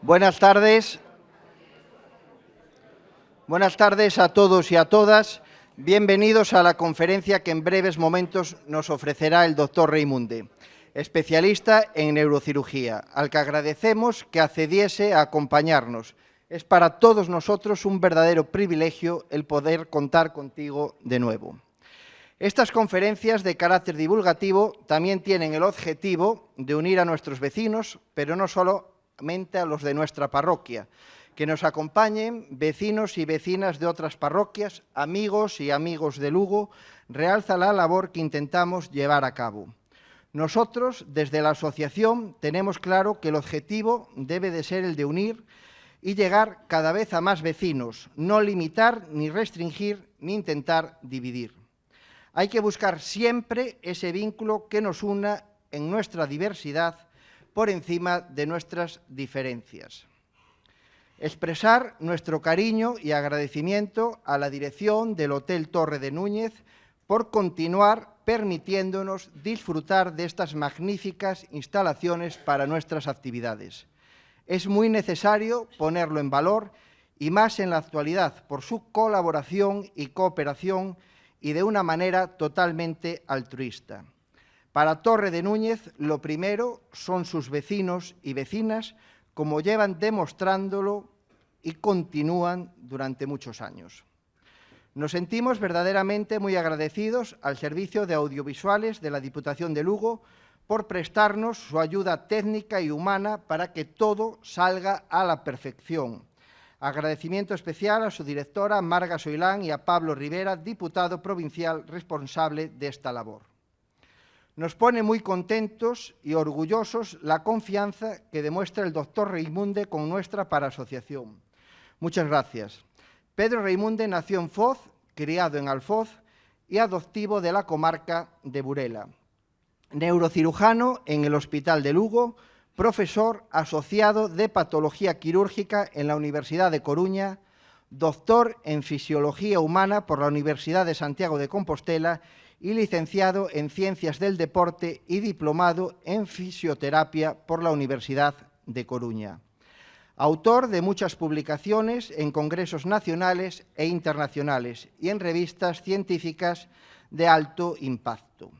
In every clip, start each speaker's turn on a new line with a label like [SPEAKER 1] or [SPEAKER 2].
[SPEAKER 1] Buenas tardes. Buenas tardes a todos y a todas. Bienvenidos a la conferencia que en breves momentos nos ofrecerá el doctor Reimunde, especialista en neurocirugía, al que agradecemos que accediese a acompañarnos. Es para todos nosotros un verdadero privilegio el poder contar contigo de nuevo. Estas conferencias de carácter divulgativo también tienen el objetivo de unir a nuestros vecinos, pero no solamente a los de nuestra parroquia, que nos acompañen vecinos y vecinas de otras parroquias, amigos y amigos de Lugo, realza la labor que intentamos llevar a cabo. Nosotros, desde la asociación, tenemos claro que el objetivo debe de ser el de unir y llegar cada vez a más vecinos, no limitar, ni restringir, ni intentar dividir. Hay que buscar siempre ese vínculo que nos una en nuestra diversidad por encima de nuestras diferencias. Expresar nuestro cariño y agradecimiento a la dirección del Hotel Torre de Núñez por continuar permitiéndonos disfrutar de estas magníficas instalaciones para nuestras actividades. Es muy necesario ponerlo en valor y más en la actualidad por su colaboración y cooperación y de una manera totalmente altruista. Para Torre de Núñez, lo primero son sus vecinos y vecinas, como llevan demostrándolo y continúan durante muchos años. Nos sentimos verdaderamente muy agradecidos al Servicio de Audiovisuales de la Diputación de Lugo por prestarnos su ayuda técnica y humana para que todo salga a la perfección. Agradecimiento especial a su directora, Marga Soilán, y a Pablo Rivera, diputado provincial responsable de esta labor. Nos pone muy contentos y orgullosos la confianza que demuestra el doctor Reimunde con nuestra parasociación. Muchas gracias. Pedro Reimunde nació en Foz, criado en Alfoz y adoptivo de la comarca de Burela. Neurocirujano en el Hospital de Lugo, profesor asociado de Patología Quirúrgica en la Universidad de Coruña, doctor en Fisiología Humana por la Universidad de Santiago de Compostela y licenciado en Ciencias del Deporte y diplomado en Fisioterapia por la Universidad de Coruña. Autor de muchas publicaciones en congresos nacionales e internacionales y en revistas científicas de alto impacto.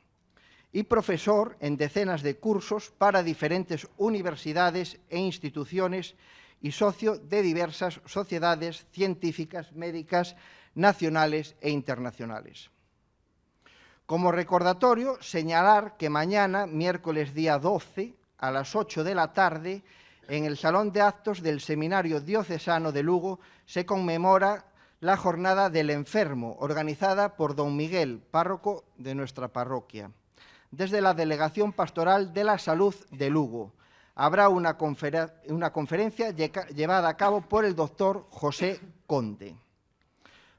[SPEAKER 1] Y profesor en decenas de cursos para diferentes universidades e instituciones y socio de diversas sociedades científicas médicas nacionales e internacionales. Como recordatorio, señalar que mañana, miércoles día 12, a las 8 de la tarde, en el Salón de Actos del Seminario Diocesano de Lugo, se conmemora la Jornada del Enfermo, organizada por don Miguel, párroco de nuestra parroquia, desde la Delegación Pastoral de la Salud de Lugo. Habrá una conferencia llevada a cabo por el doctor José Conde.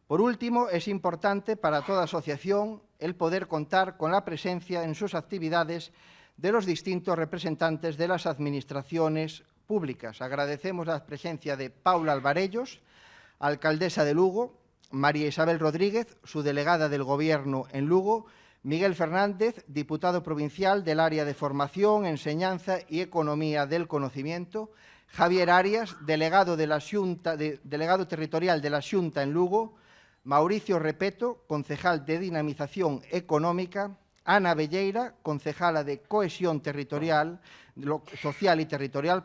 [SPEAKER 1] Por último, es importante para toda asociación el poder contar con la presencia en sus actividades de los distintos representantes de las administraciones públicas. Agradecemos la presencia de Paula Alvarellos, alcaldesa de Lugo, María Isabel Rodríguez, su delegada del Gobierno en Lugo, Miguel Fernández, diputado provincial del área de Formación, Enseñanza y Economía del Conocimiento, Javier Arias, delegado territorial de la Xunta en Lugo, Mauricio Repeto, concejal de Dinamización Económica, Ana Velleira, concejala de Cohesión Social y Territorial,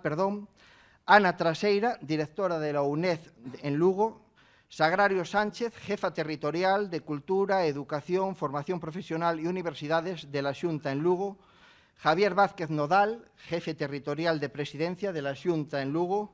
[SPEAKER 1] Ana Traseira, directora de la UNED en Lugo, Sagrario Sánchez, jefa territorial de Cultura, Educación, Formación Profesional y Universidades de la Xunta en Lugo, Javier Vázquez Nodal, jefe territorial de Presidencia de la Xunta en Lugo,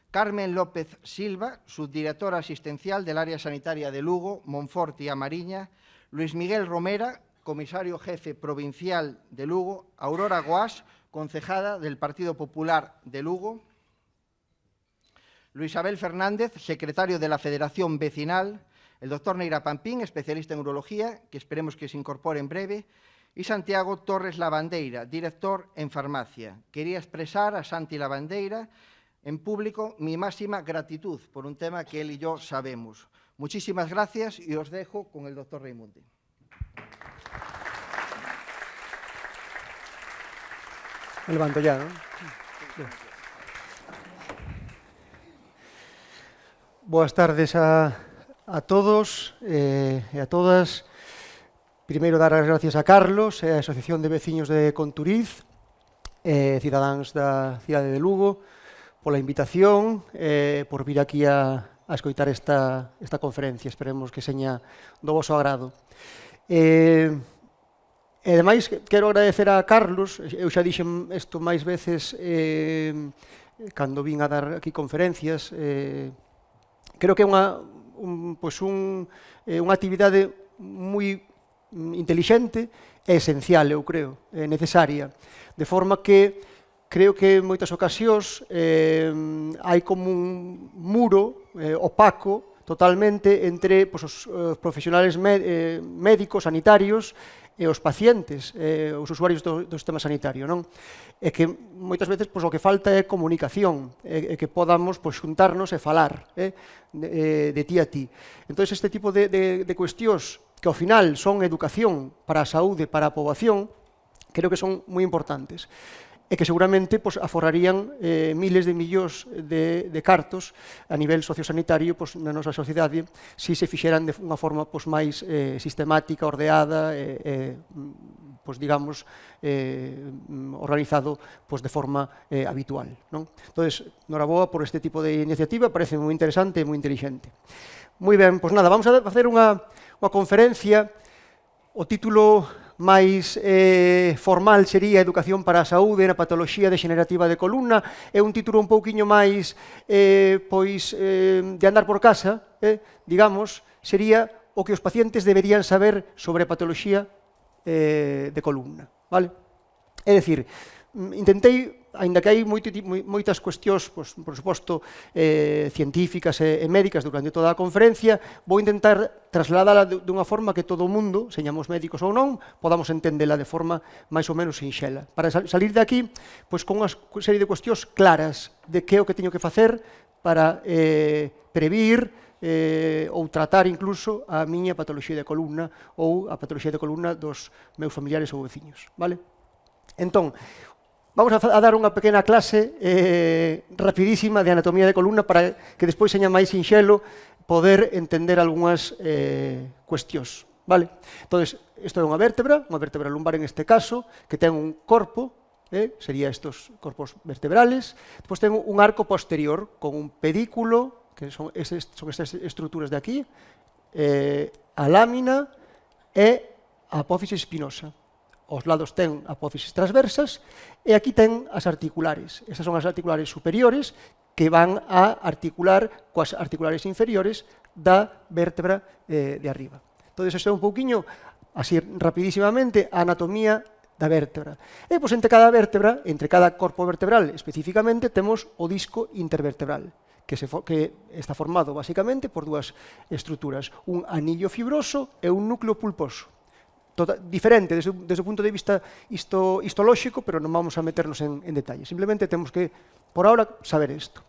[SPEAKER 1] Carmen López Silva, subdirectora asistencial del Área Sanitaria de Lugo, Monfort y Amariña, Luis Miguel Romera, comisario jefe provincial de Lugo, Aurora Guas, concejala del Partido Popular de Lugo, Luis Abel Fernández, secretario de la Federación Vecinal, el doctor Neira Pampín, especialista en urología, que esperemos que se incorpore en breve, y Santiago Torres Lavandeira, director en farmacia. Quería expresar a Santi Lavandeira en público mi máxima gratitud por un tema que él y yo sabemos. Muchísimas gracias y os dejo con el doctor Reimunde.
[SPEAKER 2] Me levanto ya, ¿no? Boas tardes a todos e a todas. Primeiro, dar as gracias a Carlos e a Asociación de Veciños de Conturiz e cidadáns da cidade de Lugo pola invitación e por vir aquí a escoitar esta conferencia. Esperemos que seña do voso agrado. E ademais, quero agradecer a Carlos. Eu xa dixen isto máis veces cando vin a dar aquí conferencias. Creo que é unha actividade moi intelixente e esencial, eu creo, necesaria. De forma que creo que en moitas ocasións hai como un muro opaco totalmente entre os profesionales médicos, sanitarios, e os pacientes, os usuarios do sistema sanitario, non? E que moitas veces o que falta é comunicación, e que podamos xuntarnos e falar de ti a ti. Entón, este tipo de cuestións que ao final son educación para a saúde, para a poboación, creo que son moi importantes e que seguramente aforrarían miles de millóns de cartos a nivel sociosanitario na nosa sociedade se se fixeran de unha forma máis sistemática, ordeada digamos, organizado de forma habitual. Entón, noraboa por este tipo de iniciativa, parece moi interesante e moi inteligente. Moi ben, pois nada, vamos a facer unha conferencia. O título máis formal sería Educación para a Saúde na Patoloxía Degenerativa de Columna. É un título un pouquiño máis de andar por casa, digamos, sería o que os pacientes deberían saber sobre a patoloxía de columna. Vale? É dicir, intentei, aínda que hai moitas cuestións, por suposto, científicas e médicas durante toda a conferencia, vou intentar trasladala dunha forma que todo o mundo, señamos médicos ou non, podamos entendela de forma máis ou menos sinxela. Para salir de aquí con unha serie de cuestións claras de que é o que teño que facer para previr ou tratar incluso a miña patoloxía de columna ou a patoloxía de columna dos meus familiares ou veciños. Vale? Entón, vamos a dar unha pequena clase rapidísima de anatomía de columna para que despois seña máis sinxelo poder entender algunhas cuestións. Vale? Entón, isto é unha vértebra lumbar en este caso, que ten un corpo, sería estes corpos vertebrales, despois ten un arco posterior con un pedículo, que son estas estruturas de aquí, a lámina e a apófise espinosa. Os lados ten apófises transversas e aquí ten as articulares. Estas son as articulares superiores que van a articular coas articulares inferiores da vértebra de arriba. Entón, isto é un pouquiño, así rapidísimamente, a anatomía da vértebra. E, entre cada vértebra, entre cada corpo vertebral especificamente, temos o disco intervertebral, que está formado basicamente por dúas estruturas, un anillo fibroso e un núcleo pulposo. Diferente desde o punto de vista histolóxico, pero non vamos a meternos en detalle. Simplemente temos que, por ahora, saber isto.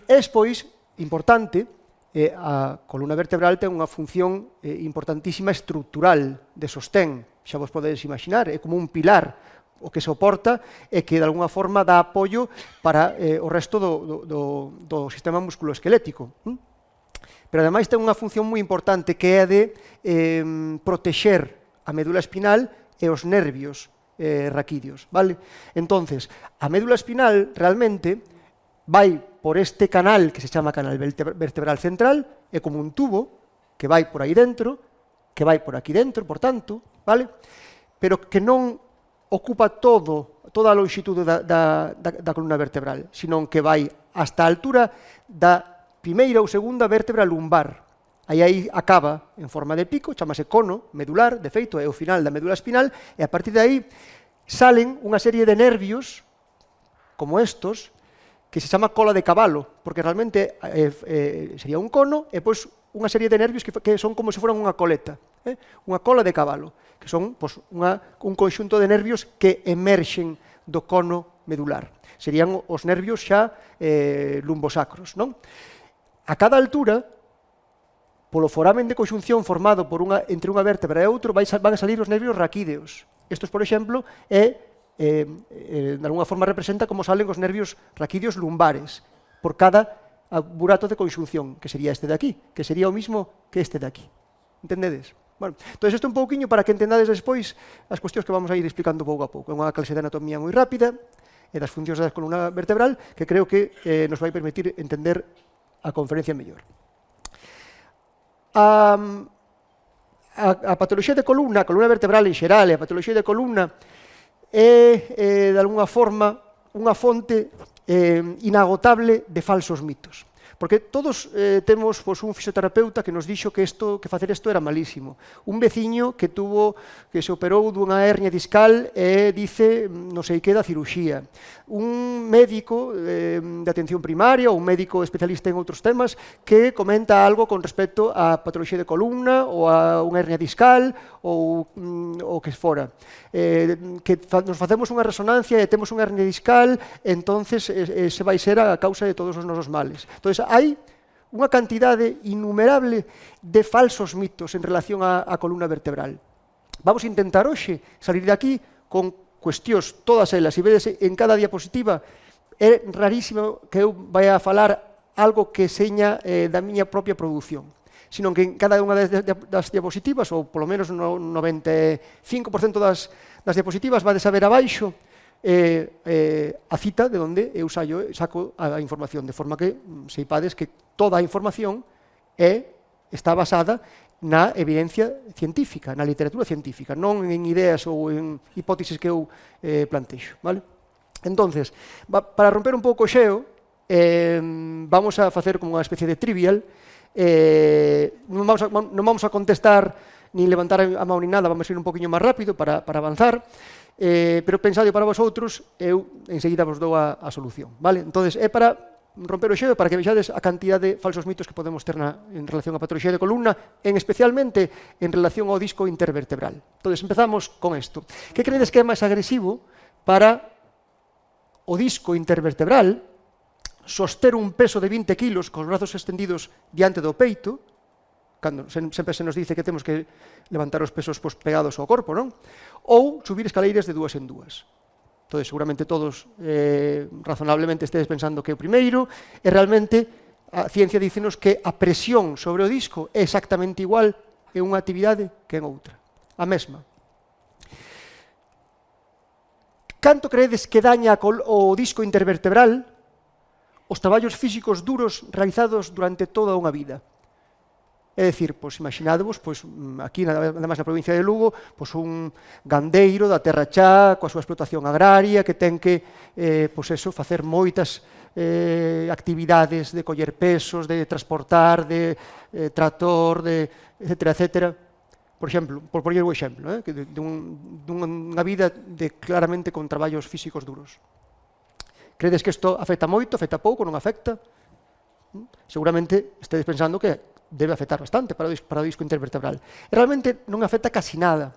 [SPEAKER 2] Despois, importante, a columna vertebral ten unha función importantísima estrutural de sostén. Xa vos podedes imaginar, é como un pilar o que soporta e que de alguna forma dá apoio para o resto do sistema musculoesquelético. Pero ademais ten unha función moi importante que é de protexer a médula espinal e os nervios raquídeos. Vale? Entonces, a médula espinal realmente vai por este canal que se chama canal vertebral central, é como un tubo que vai por aí dentro, que vai por aquí dentro, por tanto, vale? Pero que non ocupa toda a longitude da columna vertebral, sino que vai hasta a altura da primeira ou segunda vértebra lumbar. Aí acaba en forma de pico, chamase cono medular, de feito é o final da médula espinal, e a partir de aí salen unha serie de nervios, como estos, que se chama cola de cabalo, porque realmente sería un cono e pois unha serie de nervios que son como se foran unha coleta, unha cola de cabalo, que son un conxunto de nervios que emerxen do cono medular. Serían os nervios xa lumbosacros, non? A cada altura, polo foramen de conxunción formado entre unha vértebra e outra, van a salir os nervios raquídeos. Estos, por exemplo, de alguna forma representa como salen os nervios raquídeos lumbares por cada a burato de conxunción, que sería este de aquí, que sería o mismo que este de aquí. Entendedes? Bueno, entón, isto un pouquiño para que entendades despois as cuestións que vamos a ir explicando pouco a pouco. É unha clase de anatomía moi rápida e das funcións da columna vertebral que creo que nos vai permitir entender a conferencia mellor. A patoloxía de columna, a columna vertebral en xeral e a patoloxía de columna é, de alguna forma, unha fonte inagotable de falsos mitos. Porque todos temos un fisioterapeuta que nos dixo que facer isto era malísimo. Un veciño que se operou dunha hernia discal e dice non sei que da ciruxía. Un médico de atención primaria ou un médico especialista en outros temas que comenta algo con respecto á patoloxía de columna ou a unha hernia discal ou o que fora. Que nos facemos unha resonancia e temos unha hernia discal, entonces ese vai ser a causa de todos os nosos males. Entón, hai unha cantidade innumerable de falsos mitos en relación á columna vertebral. Vamos a intentar hoxe salir de aquí con cuestións, todas elas, e vedes en cada diapositiva, é rarísimo que eu vai a falar algo que seña da miña propia produción, sino que en cada unha das diapositivas, ou polo menos no 95% das diapositivas, vades a ver abaixo a cita de onde eu saco a información, de forma que seipades que toda a información está basada na evidencia científica, na literatura científica, non en ideas ou en hipótesis que eu plantexo. Vale? Entonces, para romper un pouco o xeo, vamos a facer como unha especie de trivial. Non vamos a contestar ni levantar a mão ni nada, vamos a ir un poquinho máis rápido para avanzar. Pero pensado para vosotros, eu enseguida vos dou a solución. Vale? Entonces, é para romper o xeo, para que vexades a cantidad de falsos mitos que podemos ter en relación á patoloxía de columna, especialmente en relación ao disco intervertebral. Entonces, empezamos con isto. Que credes que é máis agresivo para o disco intervertebral soster un peso de 20 kilos cos brazos extendidos diante do peito, cando sempre se nos dice que temos que levantar os pesos pegados ao corpo, non? Ou subir escaleiras de dúas en dúas. Entón, seguramente todos razonablemente estedes pensando que o primeiro, e realmente a ciencia dícenos que a presión sobre o disco é exactamente igual en unha actividade que en outra. A mesma. Canto credes que daña o disco intervertebral os traballos físicos duros realizados durante toda unha vida? É dicir, imaginadevos, aquí, además na provincia de Lugo, un gandeiro da Terra Chá, coa súa explotación agraria, que ten que facer moitas actividades de coller pesos, de transportar, de tractor, etcétera. Por exemplo, por poñer un exemplo, dunha vida claramente con traballos físicos duros. Credes que isto afecta moito, afecta pouco, non afecta? Seguramente estedes pensando que debe afectar bastante para o disco intervertebral. E realmente non afecta casi nada.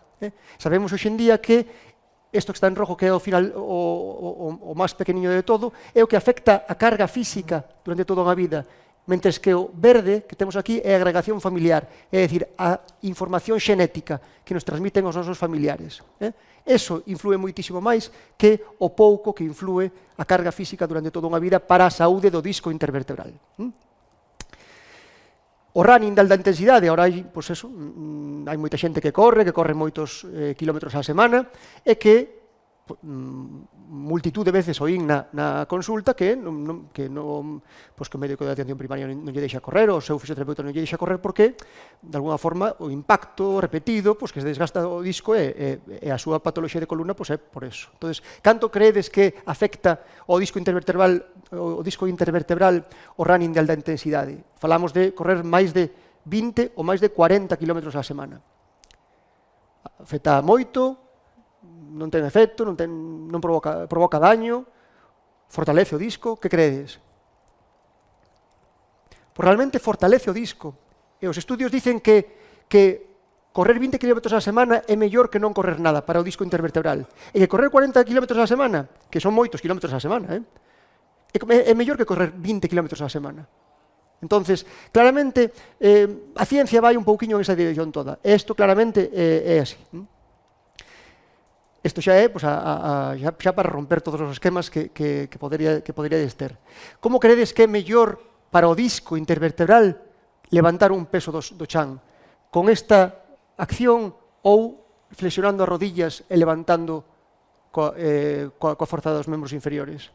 [SPEAKER 2] Sabemos hoxe en día que isto que está en rojo, que é ao final o máis pequeniño de todo, é o que afecta a carga física durante toda unha vida, mentres que o verde que temos aquí é a agregación familiar, é dicir, a información xenética que nos transmiten os nosos familiares. Eso influe moitísimo máis que o pouco que influe a carga física durante toda unha vida para a saúde do disco intervertebral. O running de alta intensidade, agora hai moita xente que corre moitos kilómetros á semana, e que multitud de veces oín na consulta que o médico de atención primaria non lle deixa correr, o seu fisioterapeuta non lle deixa correr porque, de alguna forma, o impacto repetido que se desgasta o disco e a súa patoloxía de columna é por eso. Entón, canto credes que afecta o disco intervertebral o running de alta intensidade? Falamos de correr máis de 20 ou máis de 40 km á semana. Afecta moito, non ten efecto, non provoca daño, fortalece o disco, que credes? Realmente fortalece o disco. E os estudios dicen que correr 20 km á semana é mellor que non correr nada para o disco intervertebral. E que correr 40 km á semana, que son moitos kilómetros á semana, é mellor que correr 20 km á semana. Entonces, claramente, a ciencia vai un pouquiño en esa dirección toda. Isto claramente é así. Isto xa é xa para romper todos os esquemas que poderíades ter. Como credes que é mellor para o disco intervertebral levantar un peso do chan con esta acción ou flexionando as rodillas e levantando coa forza dos membros inferiores.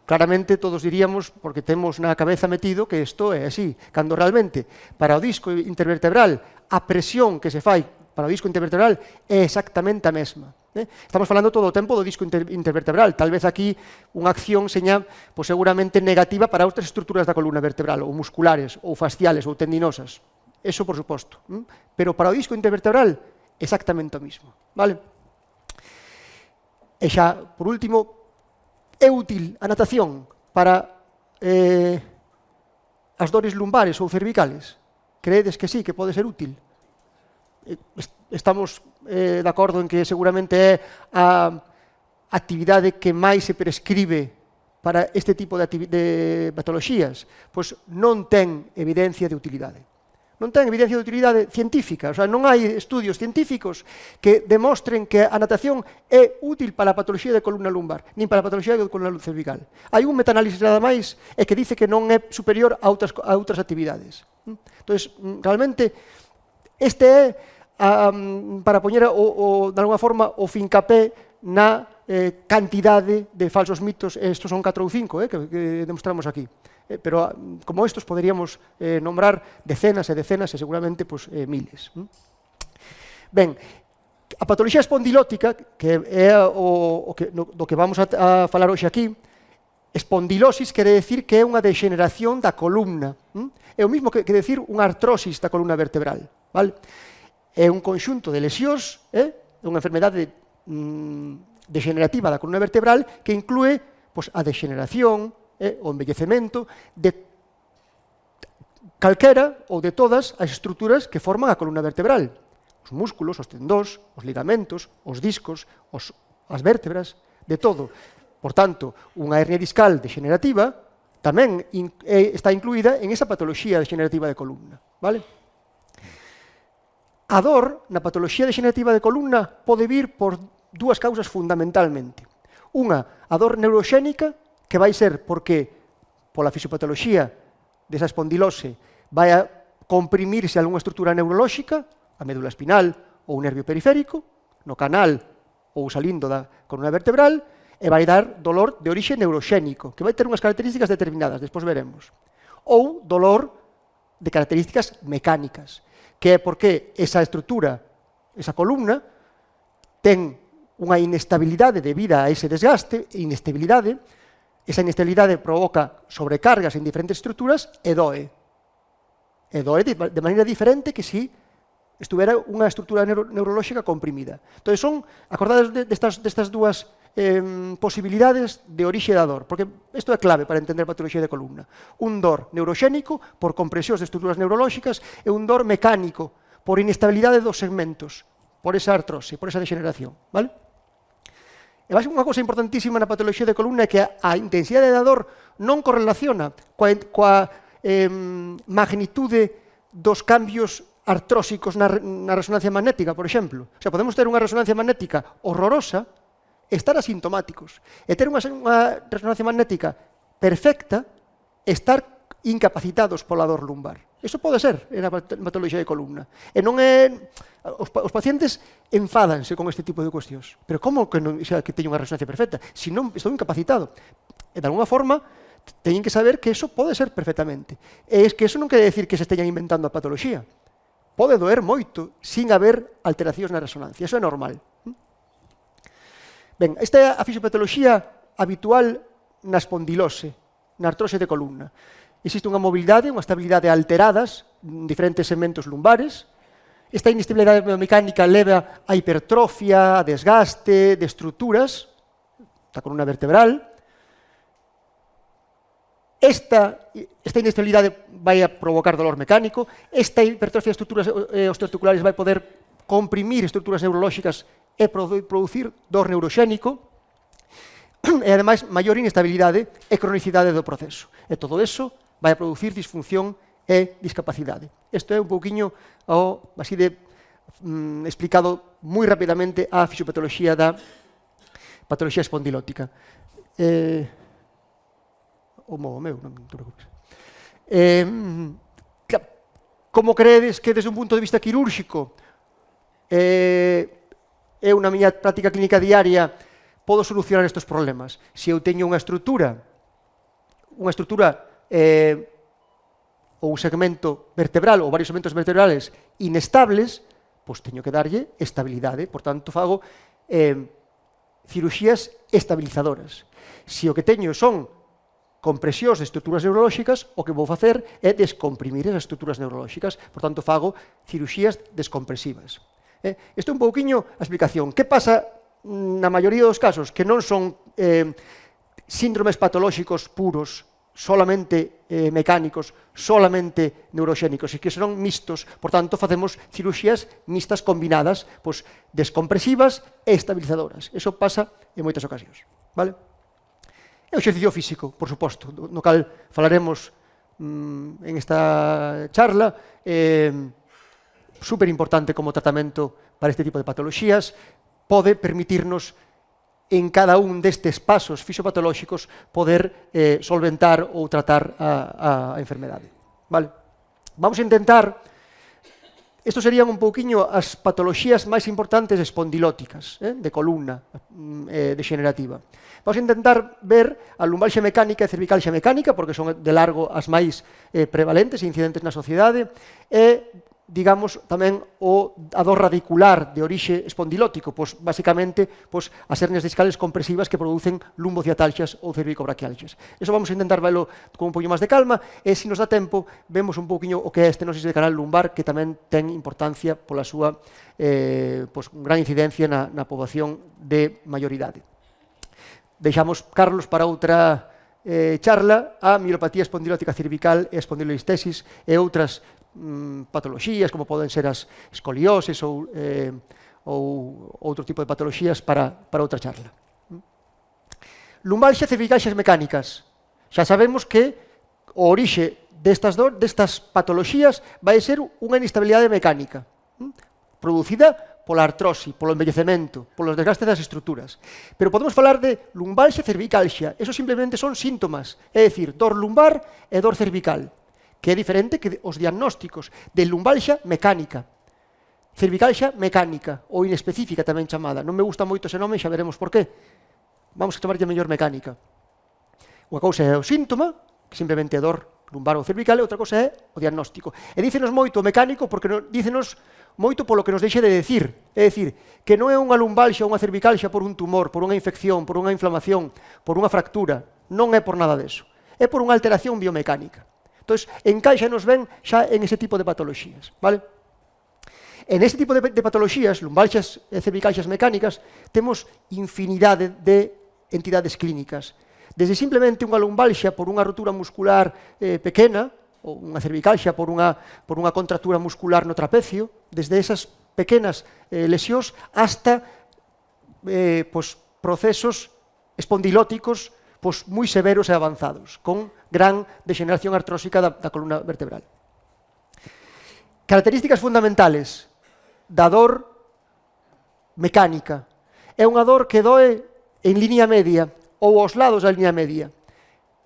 [SPEAKER 2] Claramente todos diríamos, porque temos na cabeza metido, que isto é así, cando realmente para o disco intervertebral a presión que se fai para o disco intervertebral é exactamente a mesma. Estamos falando todo o tempo do disco intervertebral. Tal vez aquí unha acción seña seguramente negativa para outras estruturas da columna vertebral, ou musculares, ou fasciales, ou tendinosas. Eso por suposto. Pero para o disco intervertebral, exactamente o mismo. Vale? E xa, por último, é útil a natación para as dores lumbares ou cervicales? Creedes que sí, que pode ser útil? Estamos de acordo en que seguramente é a actividade que máis se prescribe para este tipo de patoloxías? Pois non ten evidencia de utilidade. Non ten evidencia de utilidade científica, o sea, non hai estudios científicos que demostren que a natación é útil para a patoloxía de columna lumbar, nin para a patoloxía de columna cervical. Hai un metaanálisis nada máis e que dice que non é superior a outras actividades. Entón, realmente, este é para poñer de alguma forma o fincapé na cantidade de falsos mitos, estos son 4 ou 5 que demostramos aquí. Pero como estos poderíamos nombrar decenas e decenas e seguramente miles. Ben, a patoloxía espondilótica, que é do que vamos a falar hoxe aquí, espondilosis quere decir que é unha degeneración da columna. É o mesmo que decir unha artrosis da columna vertebral. Vale? É un conxunto de lesións, unha enfermedade degenerativa da columna vertebral que inclúe a degeneración, o envellecemento de calquera ou de todas as estruturas que forman a columna vertebral. Os músculos, os tendóns, os ligamentos, os discos, as vértebras, de todo. Por tanto, unha hernia discal degenerativa tamén está incluída en esa patoloxía degenerativa de columna. Vale? A dor na patoloxía degenerativa de columna pode vir por dúas causas fundamentalmente. Unha, a dor neuroxénica, que vai ser porque, pola fisiopatoloxía desa espondilose, vai a comprimirse algunha estrutura neurolóxica, a médula espinal ou o nervio periférico, no canal ou salindo da columna vertebral, e vai dar dolor de orixe neuroxénico, que vai ter unhas características determinadas, despois veremos. Ou dolor de características mecánicas, que é porque esa estrutura, esa columna, ten unha inestabilidade debida a ese desgaste, esa inestabilidade provoca sobrecargas en diferentes estruturas e doe. E doe de maneira diferente que si estuvera unha estrutura neurolóxica comprimida. Entón, acordades destas dúas posibilidades de orixe da dor, porque isto é clave para entender a patoloxía de columna. Un dor neuroxénico por compresións de estruturas neurolóxicas e un dor mecánico por inestabilidade dos segmentos, por esa artrose, por esa degeneración. Vale? E unha cousa importantísima na patoloxía de columna é que a intensidade da dor non correlaciona coa magnitude dos cambios artrósicos na resonancia magnética, por exemplo. O sea, podemos ter unha resonancia magnética horrorosa e estar asintomáticos. E ter unha resonancia magnética perfecta e estar incapacitados pola dor lumbar. Iso pode ser na patoloxía de columna. E non é... Os pacientes enfadanse con este tipo de cuestións. Pero como que teño unha resonancia perfecta? Se non estou incapacitado. E de alguna forma, teñen que saber que iso pode ser perfectamente. E é que iso non quere decir que se esteñan inventando a patoloxía. Pode doer moito sin haber alteracións na resonancia. Iso é normal. Ben, esta é a fisiopatoloxía habitual na espondilose, na artrose de columna. Existe unha mobilidade, unha estabilidade alteradas en diferentes segmentos lumbares. Esta inestabilidade biomecánica leva a hipertrofia, a desgaste de estruturas da columna vertebral. Esta inestabilidade vai a provocar dolor mecánico. Esta hipertrofia de estruturas osteoarticulares vai poder comprimir estruturas neurolóxicas e producir dor neuroxénico. E, ademais, maior inestabilidade e cronicidade do proceso. E todo eso vai a producir disfunción e discapacidade. Isto é un pouquiño así de explicado moi rapidamente a fisiopatoloxía da patoloxía espondilótica. O meu, non te preocupes. Como credes que desde un punto de vista quirúrxico eu na miña práctica clínica diaria podo solucionar estes problemas? Se eu teño unha estrutura ou un segmento vertebral ou varios segmentos vertebrales inestables, pois teño que darlle estabilidade. Por tanto, fago cirurxías estabilizadoras. Se o que teño son compresións de estruturas neurolóxicas, o que vou facer é descomprimir esas estruturas neurolóxicas. Por tanto, fago cirurxías descompresivas. Isto é un pouquiño a explicación. Que pasa na maioría dos casos? Que non son síndromes patolóxicos puros, solamente mecánicos, solamente neuroxénicos, e que son mixtos. Por tanto, facemos cirurxías mixtas combinadas, pois descompresivas e estabilizadoras. Eso pasa en moitas ocasións. Vale? E o exercicio físico, por suposto, no cal falaremos en esta charla, super importante como tratamento para este tipo de patoloxías, pode permitirnos en cada un destes pasos fisiopatolóxicos poder solventar ou tratar a enfermedade. Vale? Vamos a intentar, estos serían un pouquiño as patoloxías máis importantes espondilóticas, de columna degenerativa. Vamos a intentar ver a lumbalxia mecánica e cervicalxia mecánica, porque son de largo as máis prevalentes e incidentes na sociedade, e, digamos, tamén a dor radicular de orixe espondilótico, pois, basicamente, pois, as hernias discales compresivas que producen lumbociatalxias ou cervicobraquialxias. Eso vamos a intentar verlo con un poquinho máis de calma, e, se nos dá tempo, vemos un poquinho o que é a estenosis de canal lumbar, que tamén ten importancia pola súa pois, gran incidencia na poboación de maioridade. Deixamos, Carlos, para outra charla a mielopatía espondilótica cervical e espondilolistesis e outras patoloxías, como poden ser as escolioses ou outro tipo de patoloxías para outra charla. Lumbalxia e cervicalxias mecánicas. Xa sabemos que o orixe destas patoloxías vai ser unha inestabilidade mecánica, producida pola artrose, polo envellecemento, polos desgastes das estruturas. Pero podemos falar de lumbalxia e cervicalxia. Eso simplemente son síntomas, é dicir, dor lumbar e dor cervical, que é diferente que os diagnósticos de lumbalxia mecánica, cervicalxia mecánica, ou inespecífica tamén chamada. Non me gusta moito ese nome, xa veremos por qué. Vamos a chamarlle mellor mecánica. Unha cousa é o síntoma, que simplemente é dor lumbar ou cervical, e outra cousa é o diagnóstico. E dícenos moito o mecánico porque dícenos moito polo que nos deixe de decir. É dicir, que non é unha lumbalxia ou unha cervicalxia por un tumor, por unha infección, por unha inflamación, por unha fractura. Non é por nada deso. É por unha alteración biomecánica. Entón, encaixa-nos ben xa en ese tipo de patoloxías. Vale? En este tipo de patoloxías, lumbalxias e cervicalxias mecánicas, temos infinidade de entidades clínicas. Desde simplemente unha lumbalxia por unha rotura muscular pequena, ou unha cervicalxia por unha contractura muscular no trapecio, desde esas pequenas lesións hasta procesos espondilóticos moi severos e avanzados, con gran degeneración artrósica da columna vertebral. Características fundamentales da dor mecánica. É unha dor que doe en línea media ou aos lados da línea media.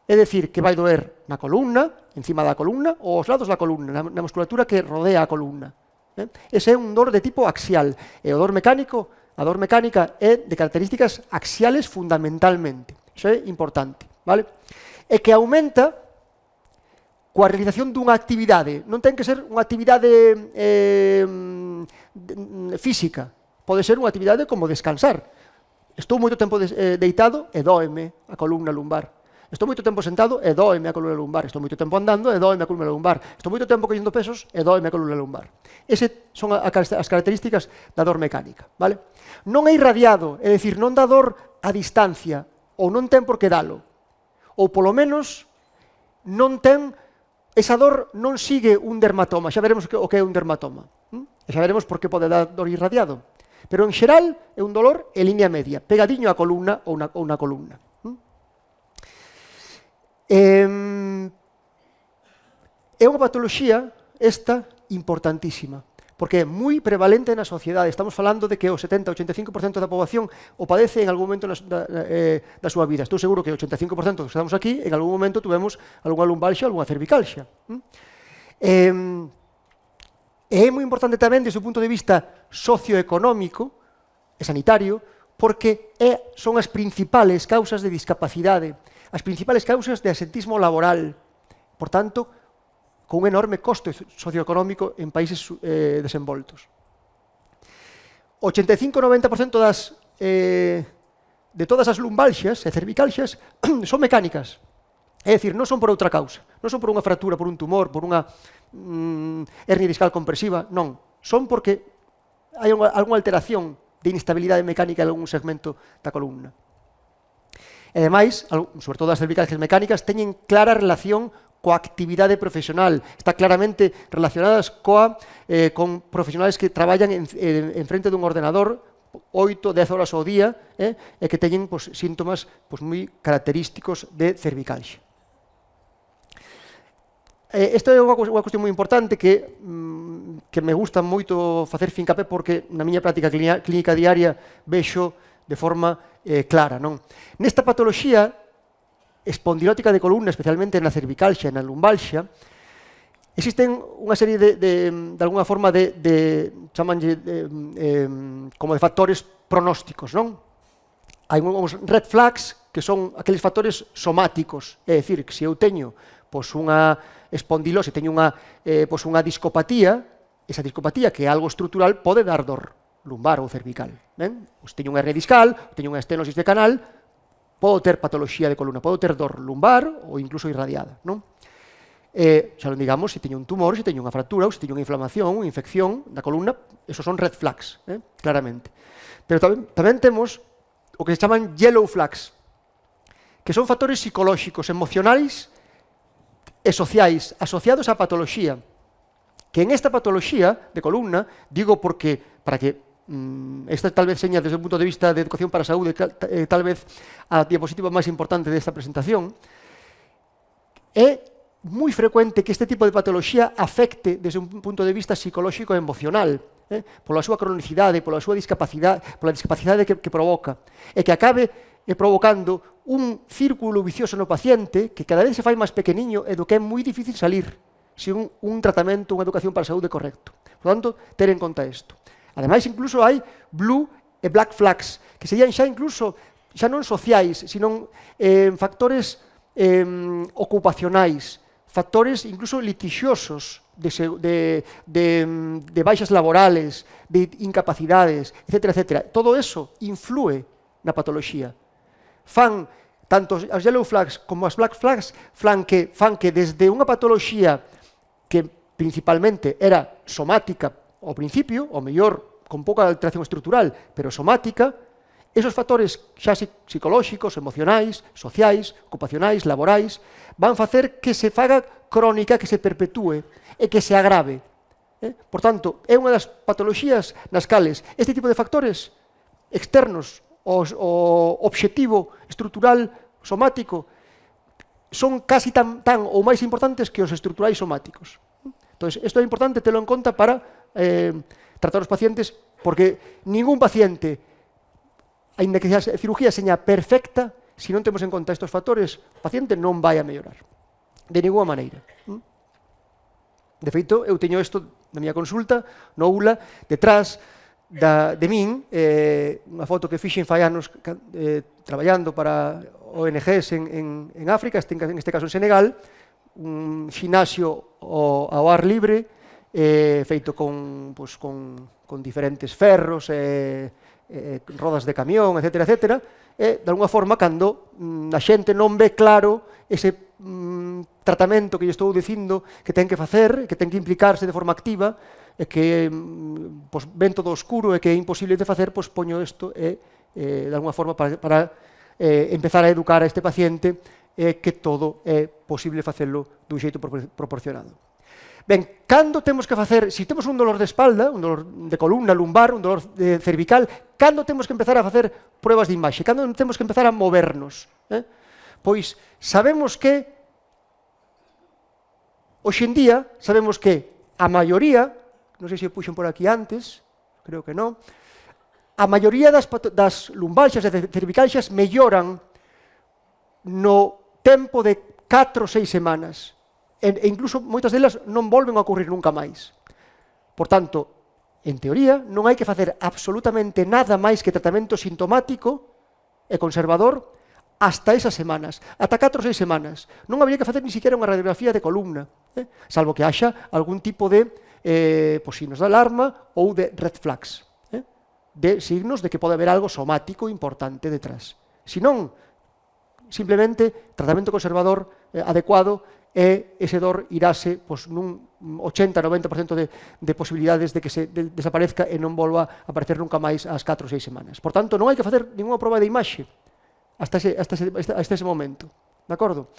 [SPEAKER 2] É dicir, que vai doer na columna, encima da columna, ou aos lados da columna, na musculatura que rodea a columna. Ese é un dor de tipo axial. E o dor mecánico, a dor mecánica é de características axiales fundamentalmente. Iso é importante. Vale? E que aumenta coa realización dunha actividade. Non ten que ser unha actividade física. Pode ser unha actividade como descansar. Estou moito tempo deitado e dóeme a columna lumbar. Estou moito tempo sentado e dóeme a columna lumbar. Estou moito tempo andando e dóeme a columna lumbar. Estou moito tempo collendo pesos e dóeme a columna lumbar. Ese son as características da dor mecánica. Vale? Non é irradiado, é dicir, non dá dor a distancia, ou non ten por que dalo. Ou polo menos non ten, esa dor non sigue un dermatoma. Xa veremos o que é un dermatoma. E xa veremos por que pode dar dor irradiado. Pero, en xeral, é un dolor en línea media, pegadiño á columna ou na columna. É unha patoloxía, esta, importantísima, porque é moi prevalente na sociedade. Estamos falando de que o 70-85% da poboación o padece en algún momento da súa vida. Estou seguro que o 85% que estamos aquí, en algún momento tuvemos algunha lumbalgia, algunha cervicalgia. É moi importante tamén desde o punto de vista socioeconómico e sanitario, porque son as principales causas de discapacidade, as principales causas de asentismo laboral. Por tanto, con un enorme coste socioeconómico en países desenvoltos. 85-90% de todas as lumbalgias e cervicalgias son mecánicas. É dicir, non son por outra causa. Non son por unha fractura, por un tumor, por unha hernia discal compresiva. Non. Son porque hai algunha alteración de inestabilidade mecánica en algún segmento da columna. E, ademais, sobre todo as cervicalgias mecánicas, teñen clara relación coa actividade profesional. Está claramente relacionadas con profesionales que traballan en frente dun ordenador 8-10 horas ao día e que teñen síntomas moi característicos de cervicalgia. Isto é unha cuestión moi importante que me gusta moito facer fincapé porque na miña práctica clínica diaria vexo de forma clara. Nesta patoloxía espondilótica de columna, especialmente na cervicalgia e na lumbalgia, existen unha serie de alguna forma chamanlle como de factores pronósticos, non? Hai uns red flags que son aqueles factores somáticos, é dicir, que se eu teño unha espondilose, teño unha discopatía, esa discopatía que é algo estrutural pode dar dor lumbar ou cervical. Se teño unha hernia discal, teño unha estenosis de canal, podo ter patoloxía de columna, podo ter dor lumbar ou incluso irradiada. Xa non digamos se teño un tumor, se teño unha fractura ou se teño unha inflamación, unha infección da columna, esos son red flags, claramente. Pero tamén temos o que se chaman yellow flags, que son factores psicolóxicos, emocionais e sociais asociados á patoloxía, que en esta patoloxía de columna, digo porque, para que esta tal vez seña desde o punto de vista de educación para a saúde tal vez a diapositiva máis importante desta presentación, é moi frecuente que este tipo de patoloxía afecte desde un punto de vista psicolóxico e emocional, pola súa cronicidade, pola súa discapacidade, pola discapacidade que provoca, e que acabe provocando un círculo vicioso no paciente que cada vez se fai máis pequeniño e do que é moi difícil salir sin un tratamento, unha educación para a saúde correcto. Por tanto, ter en conta isto. Ademais, incluso hai blue e black flags, que serían xa incluso, xa non sociais, sino factores ocupacionais, factores incluso litixiosos de baixas laborales, de incapacidades, etc. Todo eso influe na patoloxía. Fan, tanto as yellow flags como as black flags, fan que desde unha patoloxía que principalmente era somática ao principio, ou mellor, con pouca alteración estrutural, pero somática, esos factores xa psicolóxicos, emocionais, sociais, ocupacionais, laborais, van facer que se faga crónica, que se perpetúe e que se agrave. Por tanto, é unha das patoloxías nas cales este tipo de factores externos o obxectivo estrutural somático son casi tan ou máis importantes que os estruturais somáticos. Entón, isto é importante telo en conta para tratar os pacientes, porque ningún paciente, aínda que a cirugía seña perfecta, se non temos en conta estes factores, o paciente non vai a mellorar, de ninguna maneira. De feito, eu teño isto na miña consulta, no ULA, detrás de min, unha foto que fixen fai anos traballando para ONGs en África, en este caso en Senegal, un xinasio ao ar libre, feito con diferentes ferros, rodas de camión, etc. E, de alguna forma, cando a xente non ve claro ese tratamento que lle estou dicindo que ten que facer, que ten que implicarse de forma activa, e que ven todo oscuro e que é imposible de facer, poño isto de alguna forma para empezar a educar a este paciente que todo é posible facelo dun xeito proporcionado. Ben, cando temos que facer, se temos un dolor de espalda, un dolor de columna, lumbar, un dolor cervical, cando temos que empezar a facer pruebas de imaxe, cando temos que empezar a movernos? Pois sabemos que, hoxe en día, sabemos que a maioría non sei se o puxen por aquí antes, creo que non, a maioría das lumbalxas e cervicalxas melloran no tempo de 4 ou 6 semanas. E incluso moitas delas non volven a ocurrir nunca máis. Por tanto, en teoría, non hai que facer absolutamente nada máis que tratamento sintomático e conservador hasta esas semanas, ata 4 ou 6 semanas. Non habría que facer ni siquiera unha radiografía de columna, salvo que haxa algún tipo de signos de alarma ou de red flags, de signos de que pode haber algo somático importante detrás. Se non, simplemente, tratamento conservador adecuado e ese dor iráse nun 80-90% de posibilidades de que se desaparezca e non volva a aparecer nunca máis ás 4 ou 6 semanas. Por tanto, non hai que facer ninguna proba de imaxe hasta ese momento. De acordo?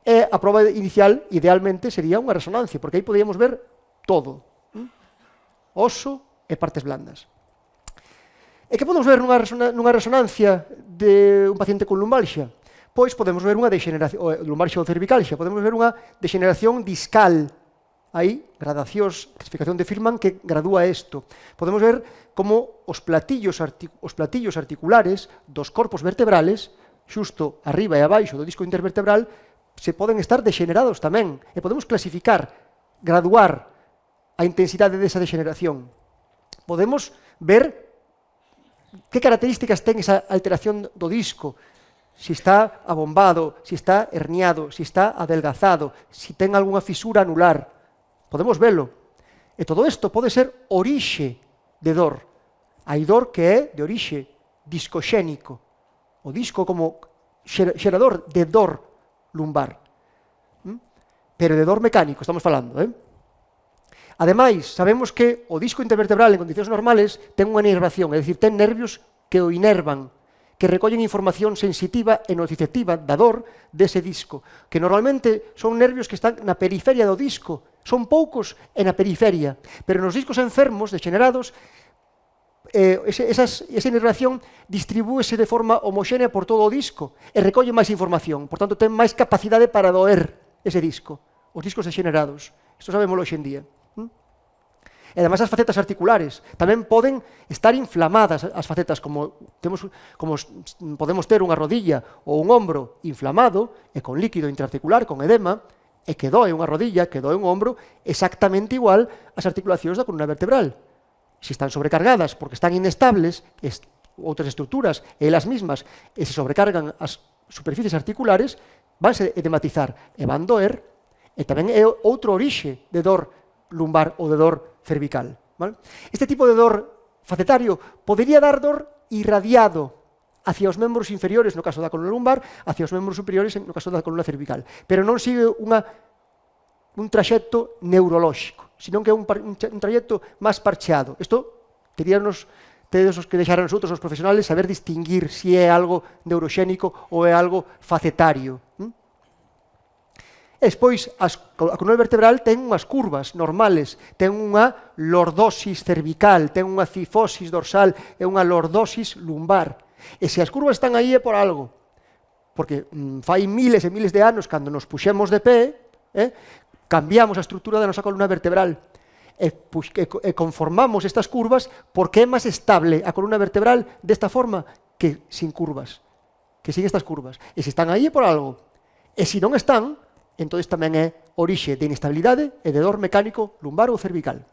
[SPEAKER 2] E a proba inicial, idealmente, sería unha resonancia, porque aí podíamos ver todo. Oso e partes blandas. E que podemos ver nunha resonancia de un paciente con lumbalxia? Pois podemos ver unha degeneración, lumbalxia ou cervicalxia, podemos ver unha degeneración discal. Aí, gradacións, clasificación de Firman, que gradúa isto. Podemos ver como os platillos articulares dos corpos vertebrales, xusto arriba e abaixo do disco intervertebral, se poden estar degenerados tamén. E podemos clasificar, graduar a intensidade desa degeneración. Podemos ver que características ten esa alteración do disco, se está abombado, se está herniado, se está adelgazado, se ten algunha fisura anular. Podemos velo. E todo isto pode ser orixe de dor. Hai dor que é de orixe discoxénico. O disco como xerador de dor lumbar. Pero de dor mecánico, estamos falando, Ademais, sabemos que o disco intervertebral en condicións normales ten unha inervación, é dicir, ten nervios que o inervan, que recollen información sensitiva e nociceptiva da dor dese disco, que normalmente son nervios que están na periferia do disco, son poucos e na periferia, pero nos discos enfermos, degenerados, esa inervación distribúese de forma homoxénea por todo o disco e recolle máis información, por tanto, ten máis capacidade para doer ese disco, os discos degenerados. Isto sabémoslo hoxe en día. E ademais as facetas articulares tamén poden estar inflamadas, as facetas como podemos ter unha rodilla ou un ombro inflamado e con líquido intraarticular, con edema, e que doe unha rodilla, que doe un ombro, exactamente igual ás articulacións da columna vertebral. Se están sobrecargadas porque están inestables, outras estruturas, elas mismas, e se sobrecargan as superficies articulares, vanse edematizar e van doer, e tamén é outro orixe de dor lumbar ou de dor cervical. ¿Vale? Este tipo de dor facetario podería dar dor irradiado hacia os membros inferiores, no caso da columna lumbar, hacia os membros superiores, no caso da columna cervical. Pero non sigue un traxecto neurolóxico, senón que é un traxecto máis parcheado. Isto teríamos os que deixaran nosotros, os profesionales, saber distinguir se é algo neuroxénico ou é algo facetario. E despois, a columna vertebral ten unhas curvas normales, ten unha lordosis cervical, ten unha cifosis dorsal e unha lordosis lumbar. E se as curvas están aí é por algo, porque fai miles e miles de anos, cando nos puxemos de pé, cambiamos a estrutura da nosa columna vertebral e conformamos estas curvas porque é máis estable a columna vertebral desta forma que sin curvas, que sin estas curvas. E se están aí é por algo. E se non están, entón tamén é orixe de inestabilidade e de dor mecánico lumbar ou cervical.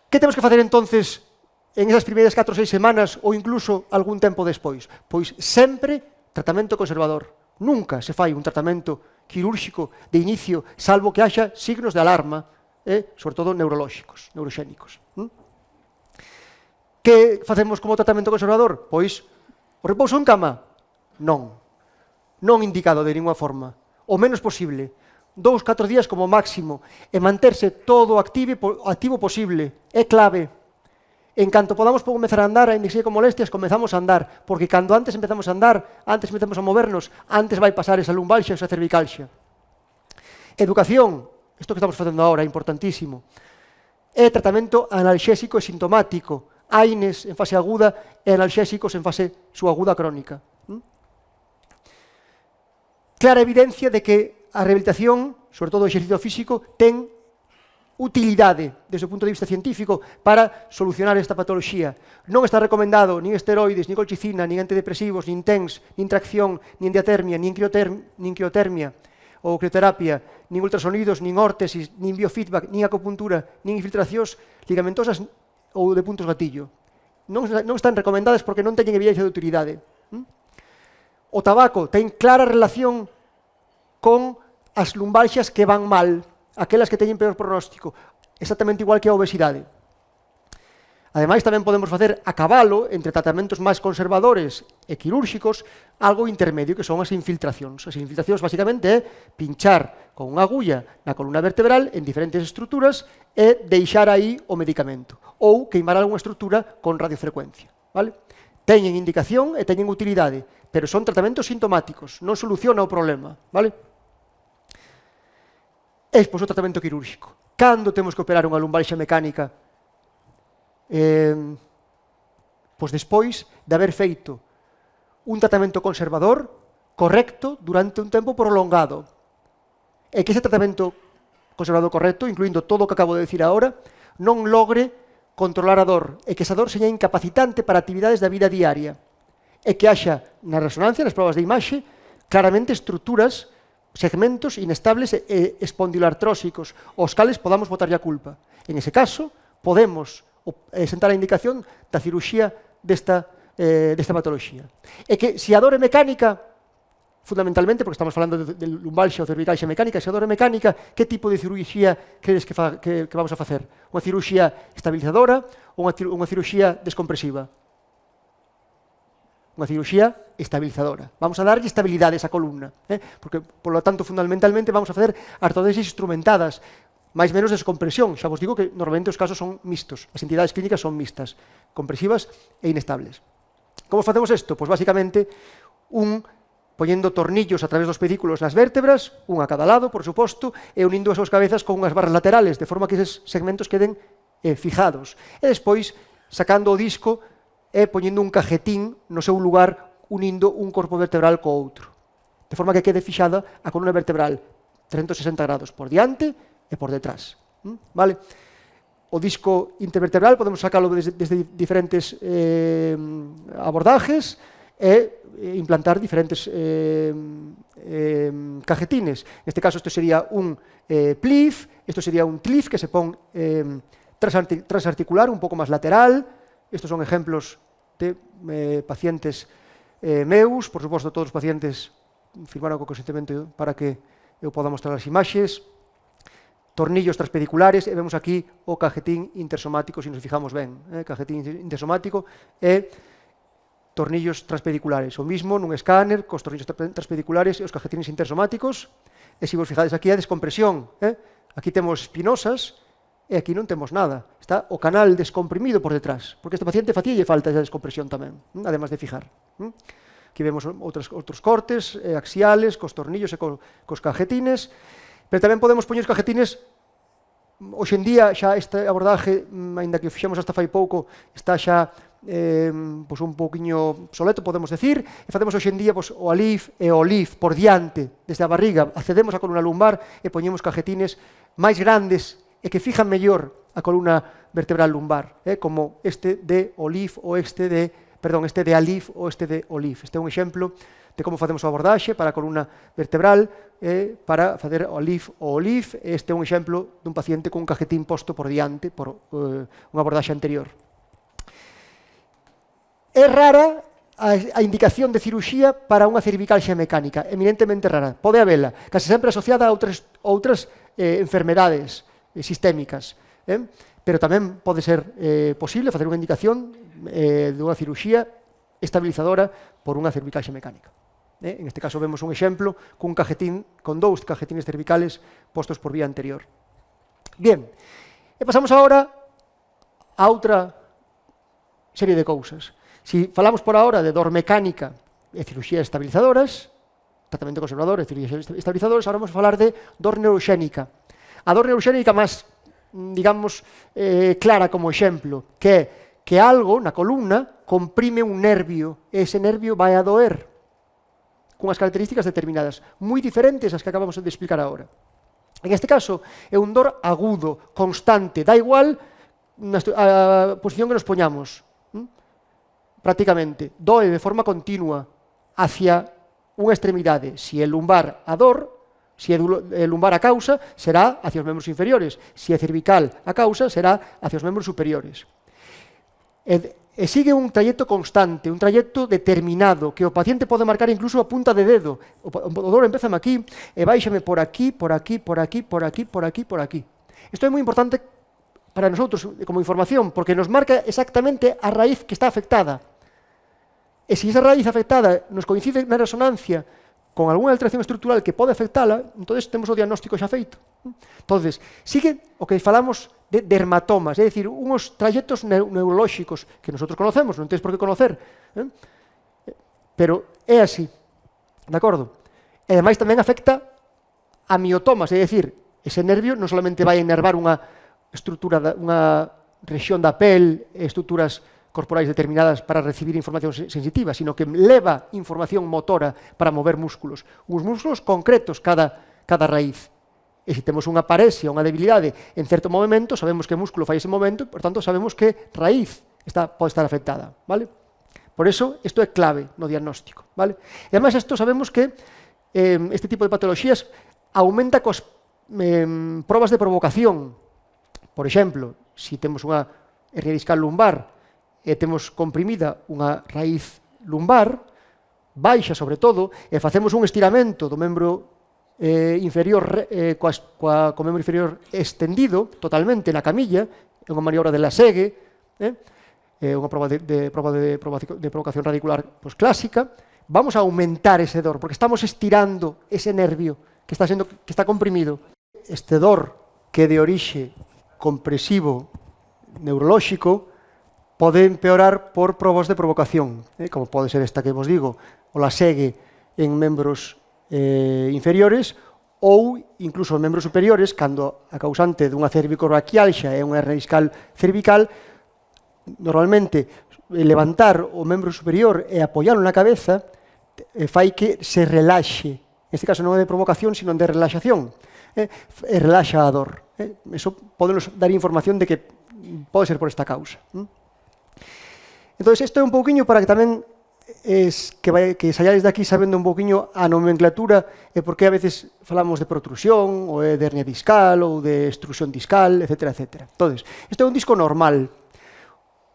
[SPEAKER 2] Que temos que facer entonces en esas primeiras 4 ou 6 semanas ou incluso algún tempo despois? Pois sempre tratamento conservador. Nunca se fai un tratamento quirúrxico de inicio, salvo que haxa signos de alarma, sobre todo neurolóxicos, neuroxénicos. Que facemos como tratamento conservador? Pois o repouso en cama? Non. Non indicado de ninguna forma. O menos posible, 2-4 días como máximo, e manterse todo activo posible, é clave. En canto podamos comezar a andar, ainda que sea con molestias, comezamos a andar, porque cando antes empezamos a andar, antes empezamos a movernos, antes vai pasar esa lumbalxia, esa cervicalxia. Educación, isto que estamos facendo agora, é importantísimo. É tratamento analxésico e sintomático, AINES en fase aguda e analxésicos en fase subaguda crónica. Clara evidencia de que a rehabilitación, sobre todo o exercicio físico, ten utilidade desde o punto de vista científico para solucionar esta patoloxía. Non está recomendado nin esteroides, nin colchicina, nin antidepresivos, nin TENS, nin tracción, nin diatermia, nin criotermia ou crioterapia, nin ultrasonidos, nin órtesis, nin biofeedback, nin acupuntura, nin infiltracións ligamentosas ou de puntos gatillo. Non están recomendadas porque non teñen evidencia de utilidade. O tabaco ten clara relación con as lumbalxias que van mal, aquelas que teñen peor pronóstico, exactamente igual que a obesidade. Ademais, tamén podemos facer a cabalo, entre tratamentos máis conservadores e quirúrxicos, algo intermedio, que son as infiltracións. As infiltracións, basicamente, é pinchar con unha agulla na columna vertebral en diferentes estruturas e deixar aí o medicamento. Ou queimar algunha estrutura con radiofrecuencia. Vale? Teñen indicación e teñen utilidade, pero son tratamentos sintomáticos, non soluciona o problema. Vale? E despois o tratamento quirúrxico. Cando temos que operar unha lumbalgia mecánica? Pois despois de haber feito un tratamento conservador correcto durante un tempo prolongado. E que ese tratamento conservador correcto, incluindo todo o que acabo de decir agora, non logre controlar a dor, e que esa dor seña incapacitante para actividades da vida diaria, e que haxa na resonancia, nas probas de imaxe, claramente estruturas, segmentos inestables e espondiloartrósicos, aos cales podamos botarlle a culpa. En ese caso, podemos sentar a indicación da ciruxía desta patoloxía. E que se a dor é mecánica, fundamentalmente, porque estamos falando de lumbalgia ou cervicalgia mecánica, se a dor é mecánica, que tipo de ciruxía credes que vamos a facer? Unha ciruxía estabilizadora ou unha ciruxía descompresiva? Unha ciruxía estabilizadora. Vamos a darlle estabilidade a esa columna, porque, por lo tanto, fundamentalmente, vamos a facer artrodesis instrumentadas, máis menos descompresión. Xa vos digo que normalmente os casos son mixtos, as entidades clínicas son mixtas, compresivas e inestables. Como facemos isto? Pois basicamente poñendo tornillos a través dos pedículos nas vértebras, un a cada lado, por suposto, e unindo as súas cabezas con unhas barras laterales, de forma que eses segmentos queden fijados. E despois, sacando o disco e poñendo un cajetín no seu lugar, unindo un corpo vertebral co outro. De forma que quede fixada a columna vertebral 360 grados por diante e por detrás. Vale? O disco intervertebral podemos sacalo desde diferentes abordajes e implantar diferentes cajetines. Neste caso, isto sería un PLIF, isto sería un TLIF que se pon transarticular, un pouco máis lateral. Estos son ejemplos de pacientes meus, por suposto, todos os pacientes firmaron co consentimento para que eu poda mostrar as imaxes. Tornillos transpediculares, e vemos aquí o cajetín intersomático, se nos fijamos ben, cajetín intersomático e tornillos transpediculares. O mismo nun escáner, cos tornillos transpediculares e os cajetines intersomáticos, e se vos fijades aquí a descompresión, aquí temos espinosas e aquí non temos nada. Está o canal descomprimido por detrás, porque este paciente facíalle falta esa descompresión tamén, además de fijar. Aquí vemos outros cortes axiales, cos tornillos e cos cajetines, pero tamén podemos poñer os cajetines. Hoxe en día xa este abordaje, aínda que o fixemos hasta fai pouco, está xa pois un pouquiño obsoleto, podemos decir, e facemos hoxe en día pois, o ALIF e o LIF por diante, desde a barriga, accedemos á columna lumbar e poñemos cajetines máis grandes e que fijan mellor a columna vertebral lumbar, como este de OLIF ou este de ALIF ou este de OLIF. Este é un exemplo de como facemos o abordaxe para a columna vertebral, para facer o LIF ou OLIF. Este é un exemplo dun paciente con un cajetín posto por diante por unha abordaxe anterior. É rara a indicación de ciruxía para unha cervicalgia mecánica, eminentemente rara. Pode habela, case sempre asociada a outras enfermedades sistémicas, pero tamén pode ser posible facer unha indicación de unha ciruxía estabilizadora por unha cervicalgia mecánica. En este caso vemos un exemplo con dous cajetines cervicales postos por vía anterior. Bien, e pasamos agora a outra serie de cousas. Si falamos por agora de dor mecánica e ciruxías estabilizadoras, tratamento conservador e ciruxías estabilizadoras, agora vamos a falar de dor neuroxénica. A dor neuroxénica máis, digamos, clara como exemplo, que algo na columna comprime un nervio, e ese nervio vai a doer, cunhas características determinadas, moi diferentes ás que acabamos de explicar agora. En este caso, é un dor agudo, constante, da igual a posición que nos poñamos. Prácticamente, doe de forma continua hacia unha extremidade. Se é lumbar a dor, se é lumbar a causa, será hacia os membros inferiores. Se é cervical a causa, será hacia os membros superiores. E sigue un trayecto constante, un trayecto determinado, que o paciente pode marcar incluso a punta de dedo. O dor empezame aquí, e baixame por aquí, por aquí, por aquí, por aquí, por aquí, por aquí. Isto é moi importante para nosotros como información, porque nos marca exactamente a raíz que está afectada. E se esa raíz afectada nos coincide na resonancia con algunha alteración estrutural que pode afectala, entonces temos o diagnóstico xa feito. Entonces, sigue o que falamos de dermatomas, é dicir, unhos trayectos neurolóxicos que nosotros conocemos, non tens por que conocer, pero é así, de acordo? E ademais tamén afecta a miotomas, é dicir, ese nervio non solamente vai enervar unha estrutura, unha rexión da pel, estruturas corporais determinadas para recibir información sensitiva, sino que leva información motora para mover músculos. Uns músculos concretos cada raíz. E se temos unha paresia, unha debilidade en certo movimento, sabemos que músculo fai ese movimento, por tanto, sabemos que raíz pode estar afectada. Vale? Por eso, isto é clave no diagnóstico. Vale? E además, isto sabemos que este tipo de patologías aumenta cos probas de provocación. Por exemplo, se temos unha hernia discal lumbar e temos comprimida unha raíz lumbar, baixa sobre todo, e facemos un estiramento do membro inferior, co membro inferior extendido totalmente na camilla, é unha maniobra de Lasegue, unha proba de provocación radicular pues, clásica, vamos a aumentar ese dor, porque estamos estirando ese nervio que está comprimido. Este dor que é de orixe compresivo neurolóxico pode empeorar por probas de provocación, como pode ser esta que vos digo, o Lasegue en membros inferiores ou incluso os membros superiores, cando a causante dunha cervicobraquialxa é unha hernia discal cervical, normalmente levantar o membro superior e apoiarlo na cabeza fai que se relaxe. Neste caso non é de provocación, sino de relaxación. Relaxa a dor. Eso podemos dar información de que pode ser por esta causa. Entón, isto é un pouquiño para que tamén que saiades de aquí sabendo un pouquiño a nomenclatura e por que a veces falamos de protrusión ou de hernia discal ou de extrusión discal, etc. etc. Entón, isto é un disco normal.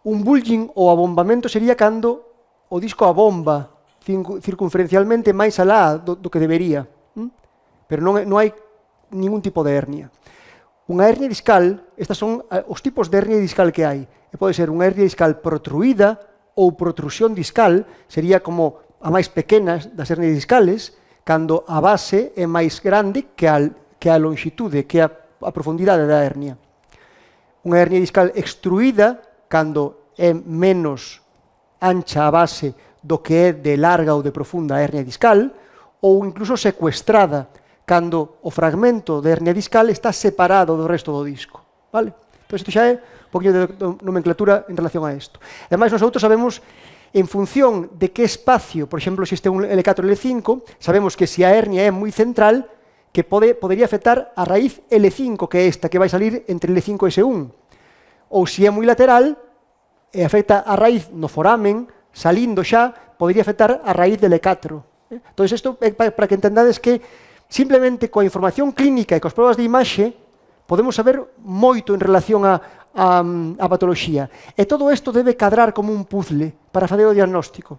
[SPEAKER 2] Un bulging ou abombamento sería cando o disco abomba circunferencialmente máis alá do que debería. Pero non hai ningún tipo de hernia. Unha hernia discal, estas son os tipos de hernia discal que hai. E pode ser unha hernia discal protruída ou protrusión discal, sería como a máis pequenas das hernias discales, cando a base é máis grande que a longitude, que a profundidade da hernia. Unha hernia discal extruída, cando é menos ancha a base do que é de larga ou de profunda hernia discal, ou incluso secuestrada, cando o fragmento de hernia discal está separado do resto do disco. Vale? Entón, isto xa é un poquinho de nomenclatura en relación a isto. Ademais, nosotros sabemos, en función de que espacio, por exemplo, existe un L4 L5, sabemos que se a hernia é moi central, que podería afectar a raíz L5, que é esta, que vai salir entre L5 e S1. Ou se é moi lateral, e afecta a raíz no foramen, salindo xa, podería afectar a raíz de L4. Entón, isto é para que entendades que simplemente coa información clínica e coas probas de imaxe podemos saber moito en relación a patoloxía. E todo isto debe cadrar como un puzzle para facer o diagnóstico.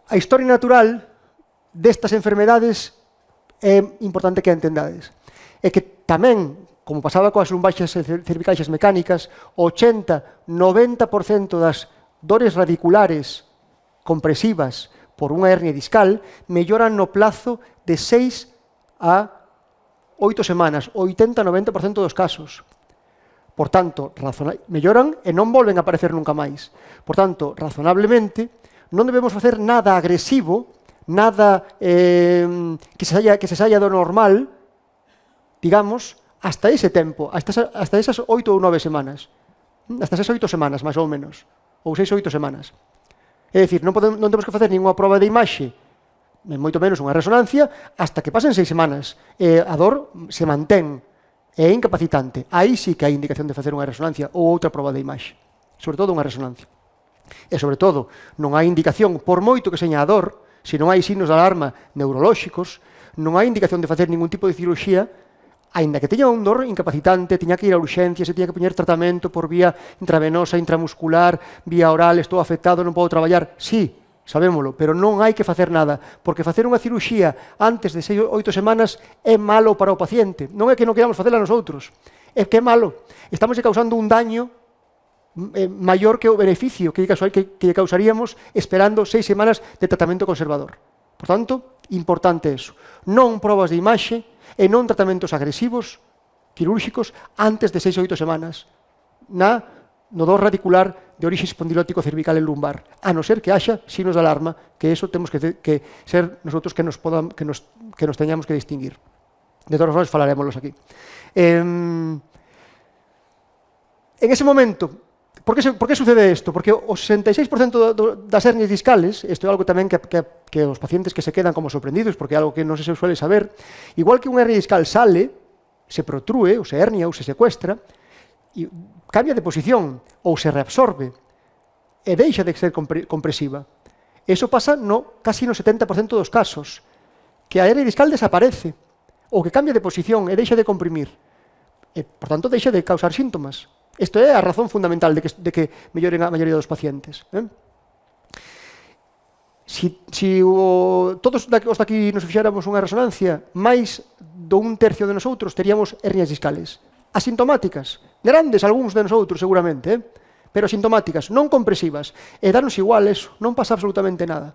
[SPEAKER 2] A historia natural destas enfermedades é importante que a entendades. É que tamén, como pasaba coas lumbaxes cervicais mecánicas, 80-90% das dores radiculares compresivas por unha hernia discal melloran no plazo de 6 a 8 semanas, 80-90% dos casos. Por tanto, melloran e non volven a aparecer nunca máis. Por tanto, razonablemente, non debemos facer nada agresivo, nada que se saia do normal, digamos, hasta ese tempo, hasta esas 8 ou 9 semanas. Hasta esas 8 semanas, máis ou menos. Ou 6 ou 8 semanas. É dicir, non temos que facer ninguna proba de imaxe moito menos unha resonancia, hasta que pasen 6 semanas. A dor se mantén, é incapacitante. Aí sí que hai indicación de facer unha resonancia ou outra proba de imaxe. Sobre todo unha resonancia. E, sobre todo, non hai indicación, por moito que seña a dor, se non hai signos de alarma neurolóxicos, non hai indicación de facer ningún tipo de cirurxía, aínda que teña un dor incapacitante, teña que ir a urxencia, se teña que poñer tratamento por vía intravenosa, intramuscular, vía oral, estou afectado, non podo traballar. Sí, sabémolo, pero non hai que facer nada, porque facer unha cirurxía antes de 6 ou 8 semanas é malo para o paciente. Non é que non queramos facela nosotros, é que é malo. Estamos causando un daño maior que o beneficio que causaríamos esperando 6 semanas de tratamento conservador. Por tanto, importante eso. Non probas de imaxe e non tratamentos agresivos, quirúrxicos, antes de 6 ou 8 semanas. No dor radicular de orixe espondilótico cervical e lumbar, a non ser que haxa signos de alarma, que eso temos que ser nosotros que nos teñamos que distinguir. De todas formas, falaremoslos aquí. En ese momento, por que sucede isto? Porque o 66% das hernias discales, isto é algo tamén que os pacientes que se quedan como sorprendidos, porque é algo que non se suele saber, igual que unha hernia discal sale, se protrúe, ou se hernia, ou se secuestra, e cambia de posición ou se reabsorbe e deixa de ser compresiva. Eso pasa casi no 70% dos casos, que a hernia discal desaparece ou que cambia de posición e deixa de comprimir. E, por tanto, deixa de causar síntomas. Isto é a razón fundamental de que melloren a maioría dos pacientes. Todos os daqui nos fixéramos unha resonancia, máis do 1/3 de nosotros teríamos hernias discales. Asintomáticas, grandes algúns de nosotros seguramente, pero asintomáticas, non compresivas, e darnos igual eso, non pasa absolutamente nada.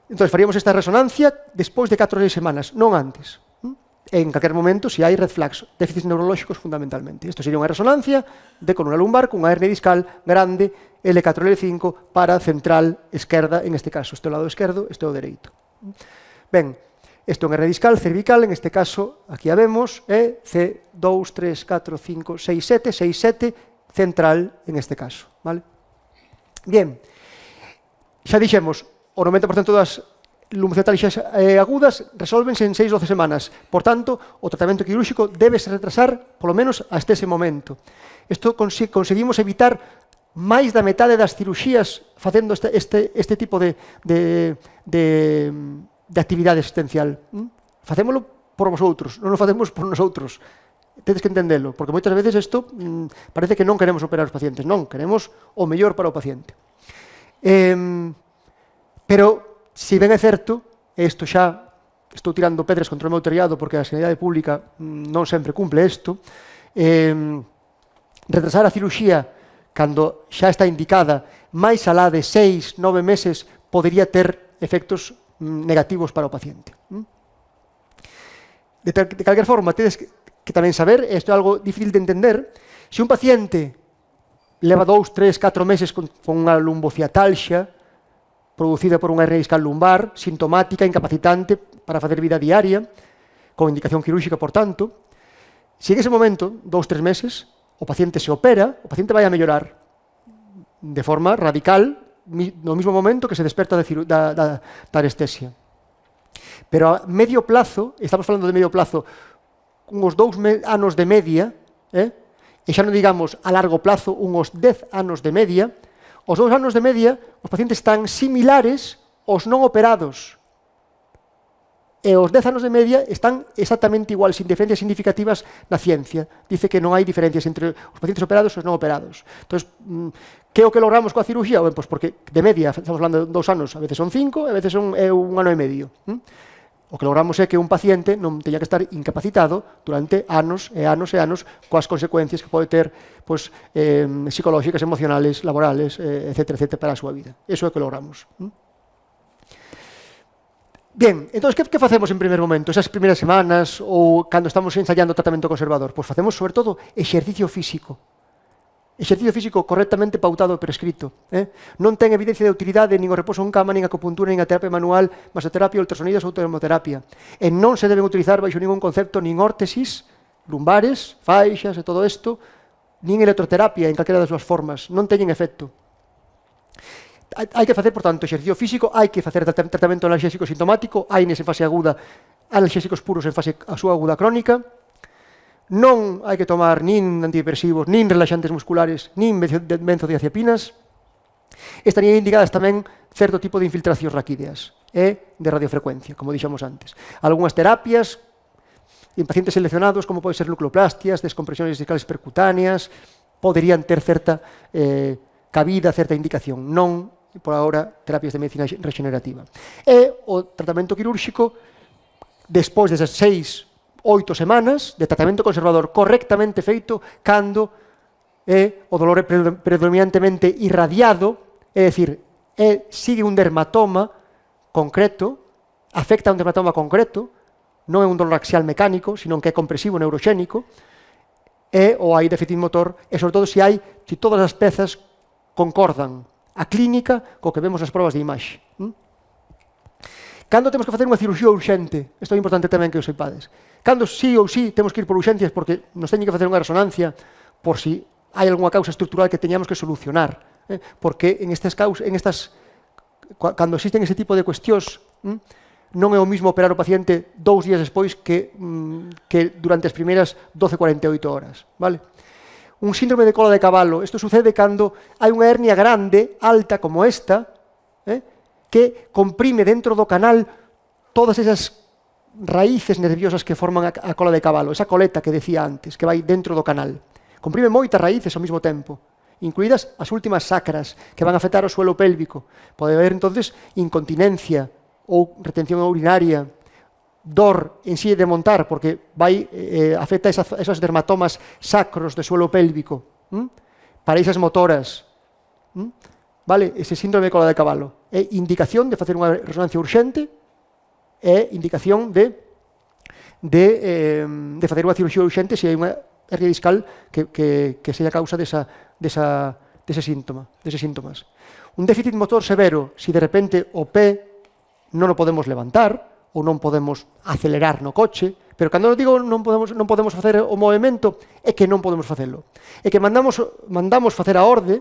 [SPEAKER 2] Entón, faríamos esta resonancia despois de 4 ou 6 semanas, non antes. En calquer momento, se hai red flags, déficits neurolóxicos fundamentalmente. Isto sería unha resonancia de columna lumbar cunha hernia discal grande, L4, L5, para central esquerda, en este caso. Este é o lado esquerdo, este é o dereito. Ben, isto é unha hernia discal cervical, en este caso, aquí a vemos, é C2, 3, 4, 5, 6, 7, central, en este caso. Vale? Bien, xa dixemos, o 90% das lumbocetalgias agudas resolvense en 6-12 semanas. Por tanto, o tratamento quirúrxico debe se retrasar polo menos hasta ese momento. Isto conseguimos evitar máis da metade das cirurxías facendo este tipo de actividade existencial. Facémolo por vosotros, non o facemos por nosotros. Tedes que entendelo, porque moitas veces isto parece que non queremos operar os pacientes. Non, queremos o mellor para o paciente. Pero si ben é certo, isto xa estou tirando pedras contra o meu terriado porque a sanidade pública non sempre cumple isto, retrasar a cirurxía cando xa está indicada máis alá de 6-9 meses podería ter efectos negativos para o paciente. De calquer forma, tedes que tamén saber, isto é algo difícil de entender, se un paciente leva 2, 3, 4 meses con unha lumbociatalgia producida por unha hernia discal lumbar, sintomática, incapacitante para facer vida diaria, con indicación quirúrxica, por tanto, se en ese momento, 2-3 meses, o paciente se opera, o paciente vai a mellorar de forma radical no mismo momento que se desperta da anestesia. Pero a medio plazo, estamos falando de medio plazo, uns 2 anos de media, e xa non digamos a largo plazo, uns 10 anos de media, os 2 anos de media, os pacientes están similares aos non operados. E os 10 anos de media están exactamente igual, sin diferencias significativas na ciencia. Dice que non hai diferencias entre os pacientes operados e os non operados. Entón, que é o que logramos coa cirugía? Ben, pois porque de media, estamos falando de 2 anos, a veces son 5, a veces son 1 ano e medio. O que logramos é que un paciente non teña que estar incapacitado durante anos e anos e anos coas consecuencias que pode ter psicolóxicas, emocionales, laborales, etcétera, para a súa vida. Eso é o que logramos. Bien, entón, que facemos en primer momento? Esas primeiras semanas ou cando estamos ensayando o tratamento conservador? Pois facemos, sobre todo, exercicio físico. Exercicio físico correctamente pautado e prescrito. Non ten evidencia de utilidade nin o repouso en cama, nin a acupuntura, nin a terapia manual, masoterapia, ultrasonidos ou termoterapia. E non se deben utilizar baixo ningún concepto nin órtesis, lumbares, faixas e todo isto, nin electroterapia en calquera das súas formas. Non teñen efecto. Hai que facer, por tanto, exercicio físico, hai que facer tratamento analxésico sintomático, hai nese fase aguda analxésicos puros en fase a súa aguda crónica, non hai que tomar nin antidepresivos, nin relaxantes musculares, nin benzodiazepinas. Estarían indicadas tamén certo tipo de infiltracións raquídeas e de radiofrecuencia, como dixemos antes. Algúnas terapias en pacientes seleccionados, como pode ser nucleoplastias, descompresiones discales percutáneas, poderían ter certa cabida, certa indicación. Non, por agora, terapias de medicina regenerativa. E o tratamento quirúrxico, despois desas 6-8 semanas de tratamento conservador correctamente feito, cando o dolor é predominantemente irradiado, é dicir, sigue un dermatoma concreto, afecta a un dermatoma concreto, non é un dolor axial mecánico, sino que é compresivo neuroxénico, ou hai déficit motor, e sobre todo se todas as pezas concordan a clínica co que vemos nas probas de imaxe. Cando temos que facer unha cirurxía urxente, isto é importante tamén que o sepades. Cando sí ou sí temos que ir por urxencias porque nos teñen que facer unha resonancia por si hai algunha causa estrutural que teñamos que solucionar. Porque cando existen ese tipo de cuestións, non é o mismo operar o paciente 2 días despois que durante as primeiras 12-48 horas. Vale? Un síndrome de cola de cabalo, isto sucede cando hai unha hernia grande, alta como esta, que comprime dentro do canal todas esas raíces nerviosas que forman a cola de cabalo, esa coleta que decía antes, que vai dentro do canal. Comprime moitas raíces ao mesmo tempo, incluídas as últimas sacras, que van a afectar o suelo pélvico. Pode haber, entonces, incontinencia ou retención urinaria, dor en sí de montar, porque afecta esos dermatomas sacros do suelo pélvico, pareisas motoras, vale? Ese síndrome de cola de cabalo é indicación de facer unha resonancia urxente, é indicación de facer unha cirurxía urxente se hai unha hernia discal que sexa causa deses síntomas. Un déficit motor severo, se de repente o pé non o podemos levantar ou non podemos acelerar no coche, pero cando digo non podemos facer o movimento, é que non podemos facelo. É que mandamos facer a orde,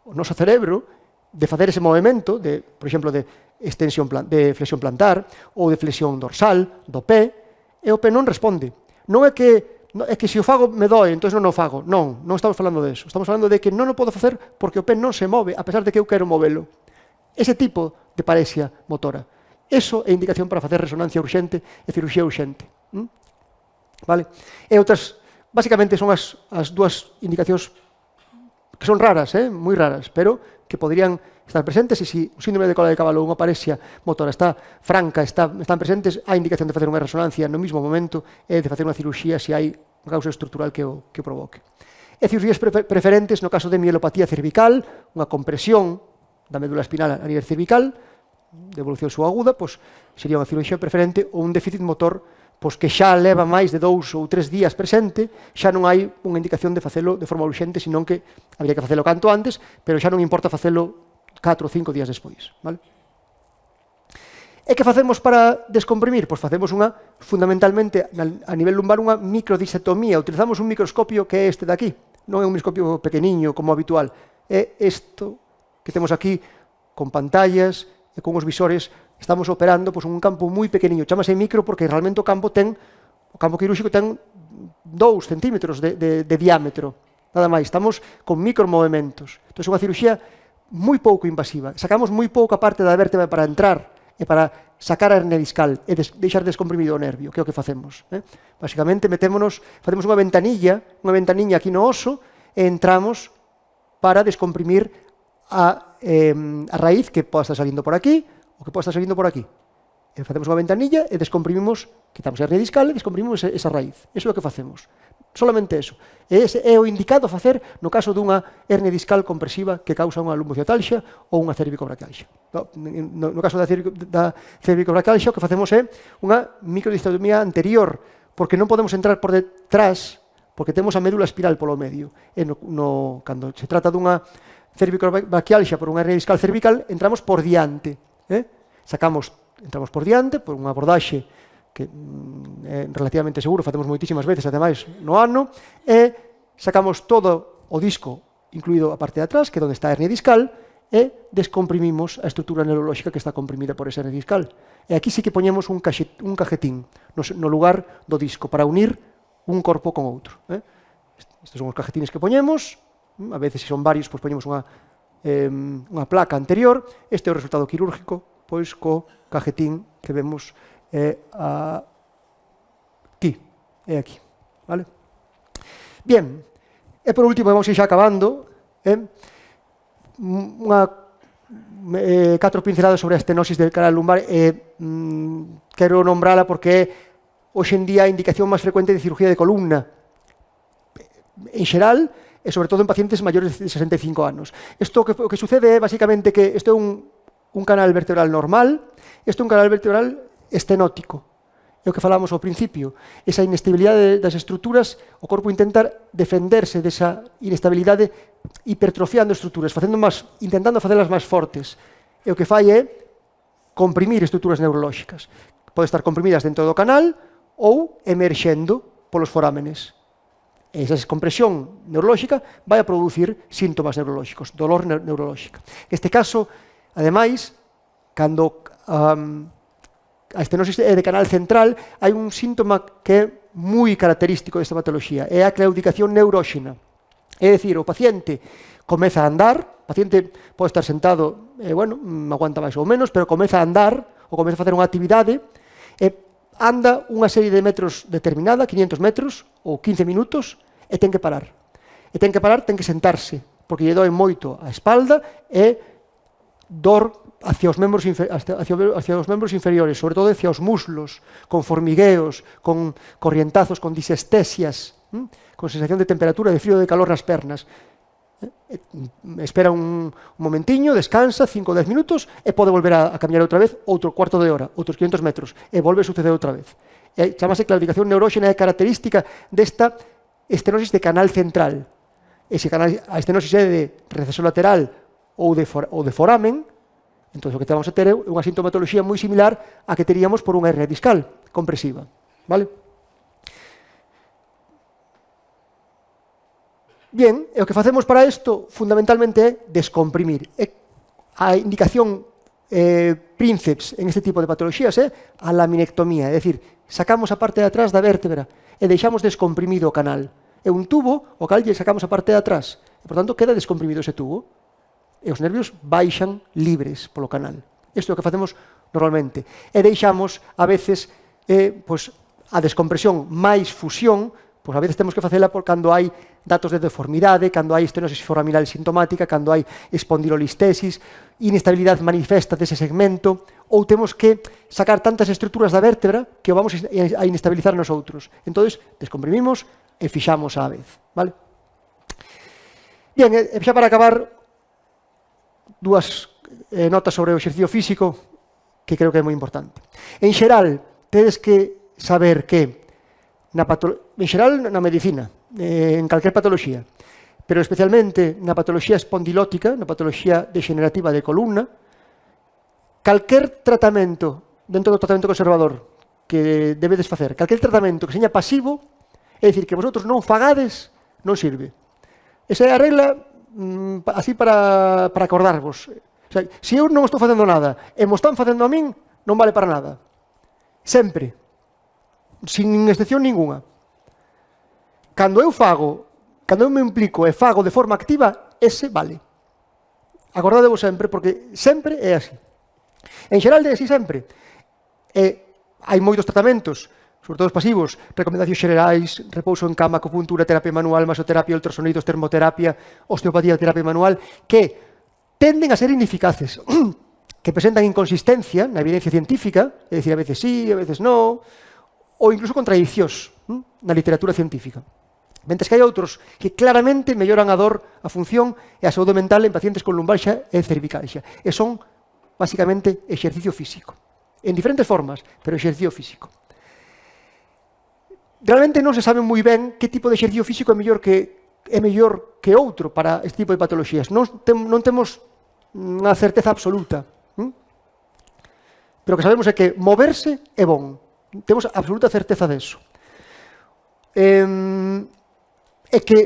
[SPEAKER 2] o noso cerebro, de facer ese movimento, por exemplo, de flexión plantar ou de flexión dorsal do pé, e o pé non responde. Non é que se o fago me doe, entón non o fago. Non estamos falando de eso. Estamos falando de que non o podo facer porque o pé non se move, a pesar de que eu quero movelo. Ese tipo de parexia motora. Eso é indicación para facer resonancia urxente e cirurxía urxente. Vale? E outras, basicamente, son as dúas indicacións que son raras, moi raras, pero que podrían estar presentes e se o síndrome de cola de cabalo ou unha parexia motora está franca, están presentes, hai indicación de facer unha resonancia no mesmo momento e de facer unha cirurxía se hai unha causa estrutural que o provoque. E cirurxías preferentes no caso de mielopatía cervical, unha compresión da médula espinal a nivel cervical, de evolución subaguda, pois sería unha cirurxía preferente, ou un déficit motor pois que xa leva máis de 2 ou 3 días presente, xa non hai unha indicación de facelo de forma urxente, senón que habría que facelo canto antes, pero xa non importa facelo 4 ou 5 días despois. Vale? E que facemos para descomprimir? Pois facemos fundamentalmente, a nivel lumbar, unha microdisectomía. Utilizamos un microscopio que é este de aquí. Non é un microscopio pequeniño como habitual. É isto que temos aquí, con pantallas e con os visores. Estamos operando un campo moi pequeniño, chamase micro porque realmente o campo quirúrxico ten 2 centímetros de diámetro, nada máis. Estamos con micromovementos. Entón, é unha cirurxía moi pouco invasiva. Sacamos moi pouca parte da vértebra para entrar e para sacar a hernia discal e deixar descomprimido o nervio, que é o que facemos. Basicamente, facemos unha ventaniña aquí no oso e entramos para descomprimir a raíz que pode estar salindo por aquí o que pode estar salindo por aquí. E facemos unha ventanilla e descomprimimos, quitamos a hernia discal e descomprimimos esa raíz. Eso é o que facemos. Solamente eso. E ese é o indicado a facer no caso dunha hernia discal compresiva que causa unha lumbociotalgia ou unha cervicobraquialgia. No caso da cervicobraquialgia o que facemos é unha microdisectomía anterior, porque non podemos entrar por detrás, porque temos a médula espiral polo medio. E cando se trata dunha cervicobraquialgia por unha hernia discal cervical, entramos por diante. Entramos por diante, por unha abordaxe que é relativamente seguro, facemos moitísimas veces, ademais, no ano, e sacamos todo o disco, incluído a parte de atrás, que é onde está a hernia discal, e descomprimimos a estrutura neurolóxica que está comprimida por esa red discal. E aquí sí que poñemos un cajetín no lugar do disco para unir un corpo con outro. Estes son os cajetines que poñemos, a veces se son varios, pois poñemos unha placa anterior. Este é o resultado quirúrgico, pois co cajetín que vemos aquí, vale? Bien, e por último, vamos a ir xa acabando, catro pinceladas sobre a estenosis del canal lumbar. Quero nombrala porque é hoxe en día a indicación máis frecuente de cirugía de columna en xeral, e sobre todo en pacientes maiores de 65 anos. Isto o que sucede é basicamente que isto é un canal vertebral normal, isto é un canal vertebral estenótico. É o que falamos ao principio. Esa inestabilidade das estruturas, o corpo intenta defenderse desa inestabilidade hipertrofiando estruturas, intentando facelas máis fortes. E o que fai é comprimir estruturas neurolóxicas. Pode estar comprimidas dentro do canal ou emerxendo polos forámenes. Esa compresión neurolóxica vai a producir síntomas neurolóxicos, dolor neurolóxico. Neste caso, ademais, cando a estenosis é de canal central, hai un síntoma que é moi característico desta patoloxía, é a claudicación neuróxena. É dicir, o paciente comeza a andar, o paciente pode estar sentado, aguanta máis ou menos, pero comeza a andar, ou comeza a facer unha actividade, e anda unha serie de metros determinada, 500 metros, ou 15 minutos, e ten que parar. E ten que sentarse, porque lle doe moito a espalda e dor hacia os membros inferiores, sobre todo hacia os muslos, con formigueos, con corrientazos, con disestesias, con sensación de temperatura, de frío, de calor nas pernas. Espera un momentiño, descansa, 5 ou 10 minutos, e pode volver a camiñar outra vez, outro cuarto de hora, outros 500 metros, e volve a suceder outra vez. Chamase claudicación neuróxena, é característica desta estenosis de canal central. A estenosis é de receso lateral ou de foramen. Entón, o que vamos a ter é unha sintomatoloxía moi similar a que teríamos por unha hernia discal compresiva. Vale? Bien, e o que facemos para isto fundamentalmente é descomprimir. A indicación prínceps en este tipo de patoloxías é a laminectomía, é dicir, sacamos a parte de atrás da vértebra e deixamos descomprimido o canal. É un tubo, o cal lle sacamos a parte de atrás, e, por tanto, queda descomprimido ese tubo. E os nervios baixan libres polo canal. Isto é o que facemos normalmente. E deixamos, a veces, a descompresión máis fusión, pois a veces temos que facela cando hai datos de deformidade, cando hai estenosis foraminal sintomática, cando hai espondilolistesis, inestabilidade manifesta dese segmento, ou temos que sacar tantas estruturas da vértebra que o vamos a inestabilizar nos outros. Entón, descomprimimos e fixamos á vez. Vale? Bien, e xa para acabar, dúas notas sobre o exercicio físico que creo que é moi importante. En xeral, tedes que saber que en xeral na medicina, en calquer patoloxía, pero especialmente na patoloxía espondilótica, na patoloxía degenerativa de columna, calquer tratamento dentro do tratamento conservador que debedes facer, calquer tratamento que seña pasivo, é dicir, que vosotros non fagades, non sirve. Esa é a regla así para acordarvos. O sea, se eu non estou facendo nada e mo están facendo a min, non vale para nada. Sempre. Sin excepción ninguna. Cando eu me implico e fago de forma activa, ese vale. Acordadevos sempre, porque sempre é así. En xeral é así sempre. Hai moitos tratamentos, sobre todo os pasivos, recomendacións xerais, repouso en cama, acupuntura, terapia manual, masoterapia, ultrasonidos, termoterapia, osteopatía, terapia manual, que tenden a ser ineficaces, que presentan inconsistencia na evidencia científica, é dicir, a veces sí, a veces no, ou incluso contradicións na literatura científica. Mentres que hai outros que claramente melloran a dor, a función e a saúde mental en pacientes con lumbalgia e cervicalgia. E son, basicamente, exercicio físico. En diferentes formas, pero exercicio físico. Realmente non se sabe moi ben que tipo de exercicio físico é mellor que outro para este tipo de patoloxías. Non temos unha certeza absoluta. Pero o que sabemos é que moverse é bon. Temos absoluta certeza deso. E que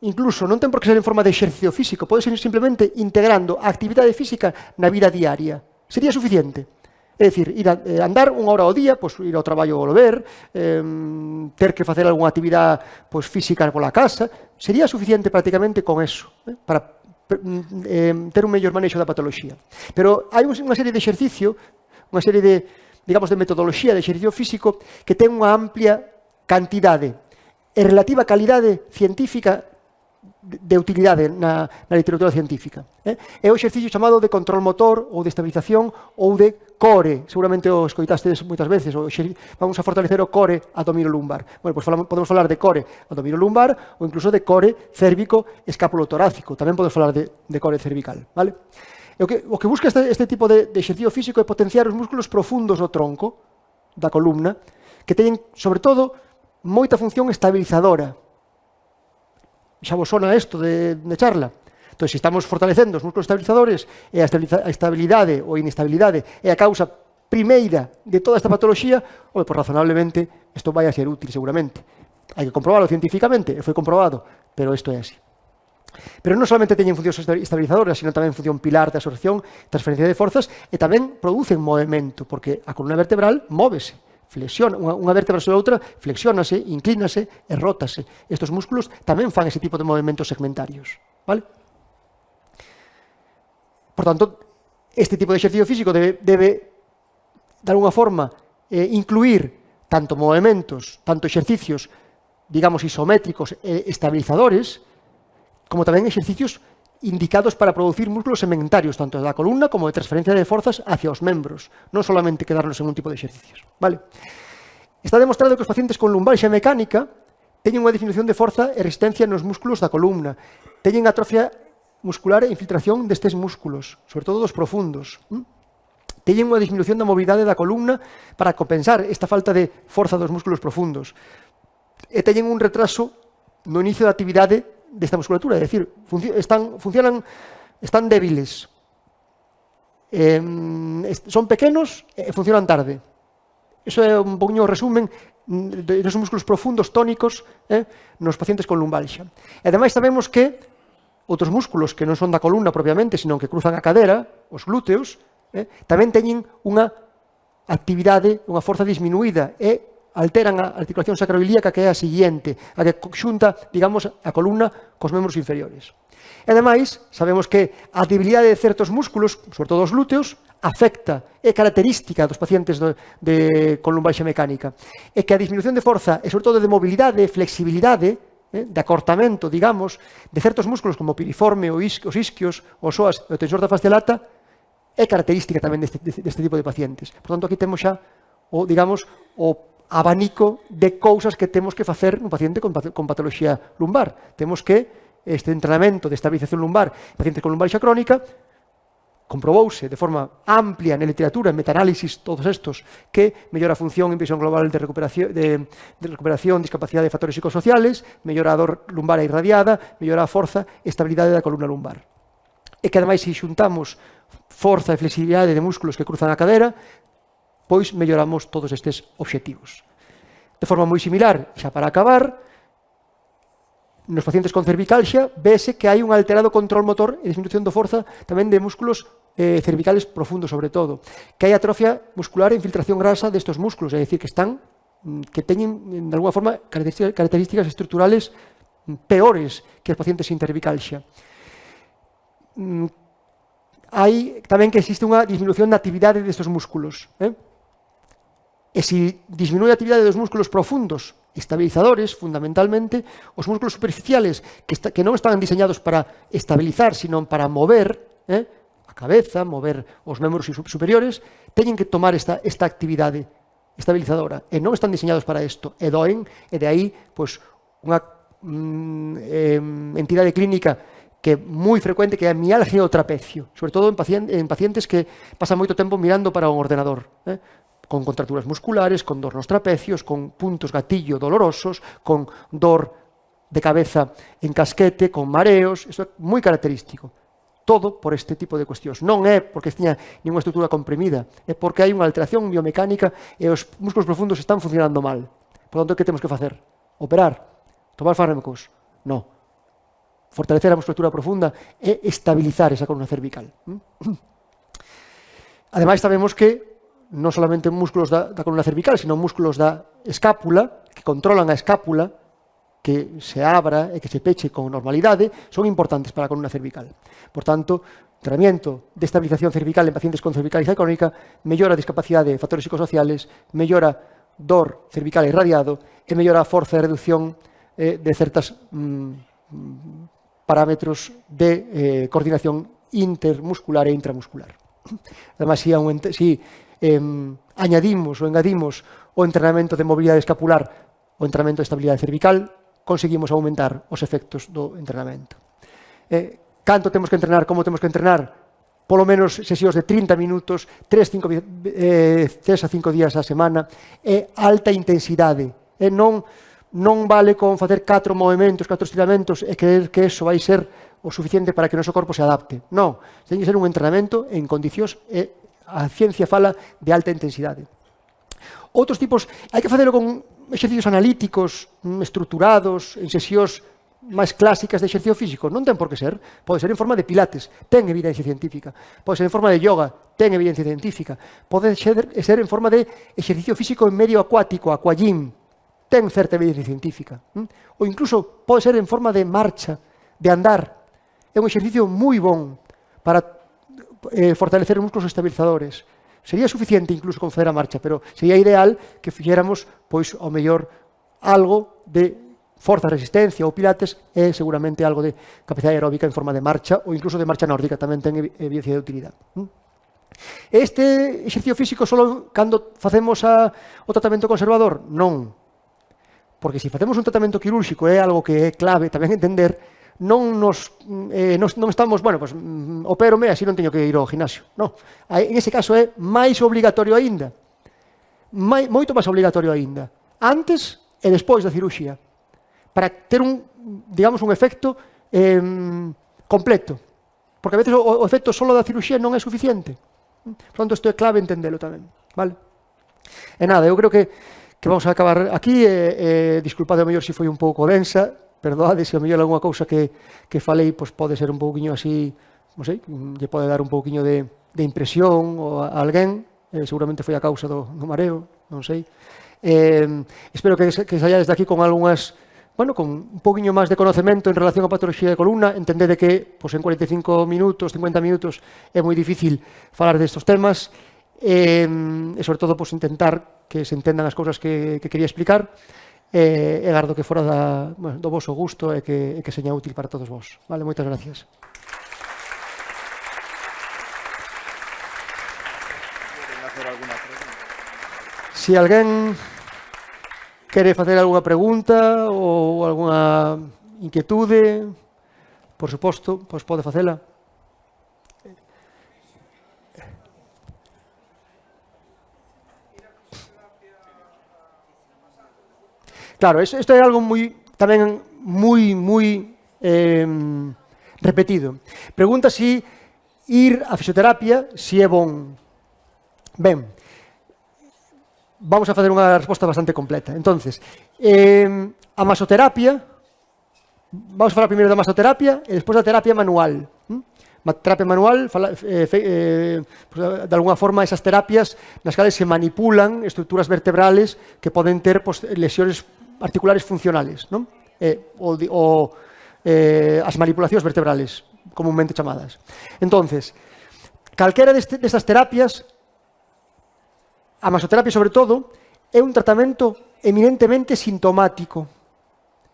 [SPEAKER 2] incluso non ten por que ser en forma de exercicio físico, pode ser simplemente integrando a actividade física na vida diaria. Sería suficiente. É dicir, ir a andar unha hora ao día, pois ir ao traballo ou volver, ter que facer algunha actividade pois, física pola casa, sería suficiente prácticamente con eso, para ter un mellor manexo da patoloxía. Pero hai unha serie de exercicio, unha serie de, digamos, de metodoloxía de exercicio físico que ten unha amplia cantidade e relativa calidade científica de utilidade na literatura científica. É o exercicio chamado de control motor ou de estabilización ou de core. Seguramente o escoitastes moitas veces. Vamos a fortalecer o core abdominolumbar. Bueno, pues podemos falar de core abdominolumbar ou incluso de core cérvico escapulotorácico. Tamén podemos falar de core cervical. Vale? O que busca este tipo de exercicio físico é potenciar os músculos profundos do tronco, da columna, que teñen, sobre todo, moita función estabilizadora. Xa vos sona isto de charla. Entón, se estamos fortalecendo os músculos estabilizadores e a estabilidade ou inestabilidade é a causa primeira de toda esta patoloxía, pues razonablemente isto vai a ser útil seguramente. Hai que comprobarlo científicamente, e foi comprobado, pero isto é así. Pero non solamente teñen funcións estabilizadoras, sino tamén función pilar de absorción, transferencia de forzas, e tamén producen movimento, porque a columna vertebral móvese. Flexiona, unha vértebra sobre outra, flexiónase, inclínase e rótase. Estos músculos tamén fan ese tipo de movimentos segmentarios. Vale? Por tanto, este tipo de exercicio físico debe de alguna forma, incluir tanto movimentos, tanto exercicios, digamos, isométricos e estabilizadores, como tamén exercicios indicados para producir músculos segmentarios, tanto da columna como de transferencia de forzas hacia os membros, non solamente quedarnos en un tipo de exercicios. Vale? Está demostrado que os pacientes con lumbalgia mecánica teñen unha disminución de forza e resistencia nos músculos da columna, teñen atrofia muscular e infiltración destes músculos, sobre todo dos profundos. Teñen unha disminución da mobilidade da columna para compensar esta falta de forza dos músculos profundos. E teñen un retraso no inicio da actividade desta musculatura, é dicir, están débiles, son pequenos e funcionan tarde. Iso é un poquinho resumen dos músculos profundos tónicos nos pacientes con lumbalgia. E ademais sabemos que outros músculos que non son da columna propiamente, sino que cruzan a cadera, os glúteos, tamén teñen unha actividade, unha forza disminuída e alteran a articulación sacroiliaca, que é a seguinte, a que xunta, digamos, a columna cos membros inferiores. E ademais, sabemos que a debilidade de certos músculos, sobre todo os glúteos, afecta, é característica dos pacientes con lumbalgia mecánica, e que a disminución de forza e sobre todo de mobilidade e flexibilidade, de acortamento, digamos, de certos músculos como o piriforme, os isquios, os psoas e o tensor da fascia lata, é característica tamén deste tipo de pacientes. Por tanto, aquí temos xa o, digamos, o abanico de cousas que temos que facer nun paciente con patoloxía lumbar. Temos que este entrenamento de estabilización lumbar en pacientes con lumbalgia crónica comprobouse de forma amplia na literatura, en metaanálisis, todos estos, que mellora a función en visión global de recuperación, discapacidade de factores psicosociales, mellora a dor lumbar irradiada, mellora a forza e estabilidade da columna lumbar. E que ademais, se xuntamos forza e flexibilidade de músculos que cruzan a cadera, pois melloramos todos estes obxectivos. De forma moi similar, xa para acabar, nos pacientes con cervicalgia, vese que hai un alterado control motor e disminución de forza tamén de músculos cervicales profundos, sobre todo. Que hai atrofia muscular e infiltración grasa destes músculos, é dicir, que teñen, de alguna forma, características estructurales peores que os pacientes sin cervicalgia. Hai tamén que existe unha disminución da actividade destes músculos. E se disminúe a actividade dos músculos profundos, estabilizadores, fundamentalmente, os músculos superficiales que non están diseñados para estabilizar, sino para mover a cabeza, mover os membros superiores, teñen que tomar esta actividade estabilizadora. E non están diseñados para isto. E doen, e de aí, pois, unha entidade clínica que é moi frecuente, que é a mialgia do trapecio, sobre todo en pacientes que pasan moito tempo mirando para un ordenador, con contracturas musculares, con dor nos trapecios, con puntos gatillo dolorosos, con dor de cabeza en casquete, con mareos. Isto é moi característico. Todo por este tipo de cuestións. Non é porque teña ninguna estrutura comprimida, é porque hai unha alteración biomecánica e os músculos profundos están funcionando mal. Por tanto, que temos que facer? Operar? Tomar fármacos? Non. fortalecer a musculatura profunda e estabilizar esa columna cervical. Ademais, sabemos que non solamente músculos da columna cervical, sino músculos da escápula, que controlan a escápula, que se abra e que se peche con normalidade, son importantes para a columna cervical. Por tanto, entrenamiento de estabilización cervical en pacientes con cervicalidade crónica mellora a discapacidade de factores psicosociales, mellora dor cervical irradiado e mellora a forza de reducción de certas parámetros de coordinación intermuscular e intramuscular. Además, si añadimos ou engadimos o entrenamento de mobilidade escapular o entrenamento de estabilidade cervical, conseguimos aumentar os efectos do entrenamento. Canto temos que entrenar, como temos que entrenar? Polo menos sesións de 30 minutos, 3 a 5 días a semana, e alta intensidade. Non vale con facer 4 movimentos, 4 estiramentos e creer que eso vai ser o suficiente para que o noso corpo se adapte. Non, ten que ser un entrenamento en condicións e a ciencia fala de alta intensidade. Outros tipos, hai que facelo con exercicios analíticos, estruturados, en sesións máis clásicas de exercicio físico. Non ten por que ser. Pode ser en forma de pilates, ten evidencia científica. Pode ser en forma de yoga, ten evidencia científica. Pode ser en forma de exercicio físico en medio acuático, aquagym, ten certa evidencia científica. Ou incluso pode ser en forma de marcha, de andar. É un exercicio moi bon para fortalecer os músculos estabilizadores. Sería suficiente incluso con facer a marcha, pero sería ideal que fixéramos, pois, ao mellor, algo de forza, resistencia ou pilates e seguramente algo de capacidade aeróbica en forma de marcha ou incluso de marcha nórdica, tamén ten evidencia de utilidade. Este exercicio físico só cando facemos o tratamento conservador? Non. Porque se facemos un tratamento quirúrxico é algo que é clave tamén entender, non estamos, bueno, pues, opérome, así non teño que ir ao gimnasio. Non. En ese caso é máis obligatorio aínda. Moito máis obligatorio aínda. Antes e despois da cirurxía. Para ter un efecto completo. Porque a veces o efecto solo da cirurxía non é suficiente. Por tanto, isto é clave entendelo tamén. Vale? E nada, eu creo que vamos a acabar aquí. Disculpade ao mellor se foi un pouco densa. Perdoade se ao mellor algunha cousa que falei pode ser un pouquiño así, non sei, lle pode dar un pouquiño de impresión a alguén. Seguramente foi a causa do mareo, non sei. Espero que saiades daqui con algunhas, bueno, con un pouquiño máis de conocemento en relación á patoloxía de columna. Entendede que en 45 minutos, 50 minutos é moi difícil falar destes temas e sobre todo intentar que se entendan as cousas que quería explicar. E gardo que fora do voso gusto e que seña útil para todos vos. Vale, moitas gracias. Se alguén quere facer algunha pregunta ou algunha inquietude, por suposto, pois pode facela. Claro, isto é algo tamén moi repetido. Pregunta se ir á fisioterapia se é bon. Ben, vamos a facer unha resposta bastante completa. Entonces, a masoterapia, vamos a falar primeiro da masoterapia e despois da terapia manual. A terapia manual, de alguna forma, esas terapias nas cales se manipulan estruturas vertebrales que poden ter lesiones articulares funcionales, non? As manipulacións vertebrales, comúnmente chamadas. Entonces, calquera destas terapias, a masoterapia sobre todo, é un tratamento eminentemente sintomático.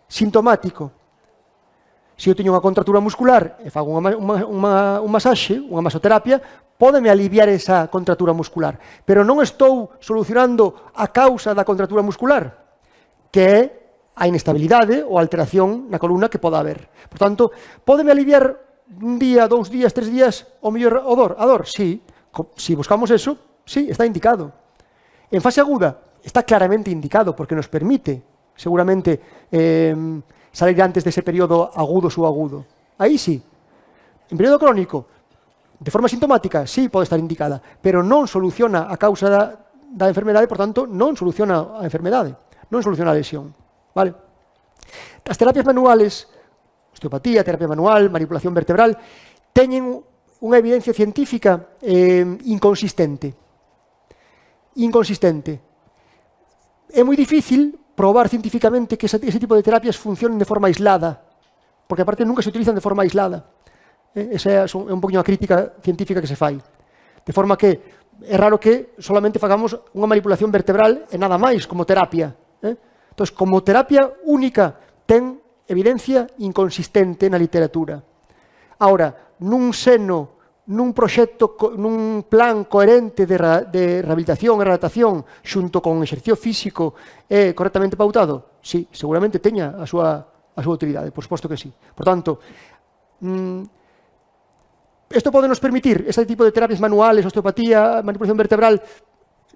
[SPEAKER 2] Sintomático. Se eu teño unha contratura muscular e fago un masaxe, unha masoterapia, pódeme aliviar esa contratura muscular. Pero non estou solucionando a causa da contratura muscular, que é a inestabilidade ou a alteración na columna que poda haber. Por tanto, pódeme aliviar un día, 2 días, 3 días o mellor a dor? Sí. Si buscamos eso, sí, está indicado. En fase aguda, está claramente indicado porque nos permite, seguramente, salir antes dese período agudo subagudo. Aí sí. En período crónico, de forma sintomática, sí, pode estar indicada, pero non soluciona a causa da enfermedade, por tanto, non soluciona a enfermedade. Non soluciona a lesión. Vale? As terapias manuales osteopatía, terapia manual, manipulación vertebral, teñen unha evidencia científica inconsistente. É moi difícil probar científicamente que ese tipo de terapias funcionen de forma aislada, porque aparte nunca se utilizan de forma aislada. Esa é un poquinho a crítica científica que se fai. De forma que é raro que solamente fagamos unha manipulación vertebral e nada máis como terapia. Entón, como terapia única, ten evidencia inconsistente na literatura. Ahora, nun proxecto, nun plan coherente de rehabilitación e readaptación xunto con exercicio físico e correctamente pautado, sí, seguramente teña a súa utilidade, por suposto que sí. Por tanto, isto pode nos permitir, este tipo de terapias manuales, osteopatía, manipulación vertebral,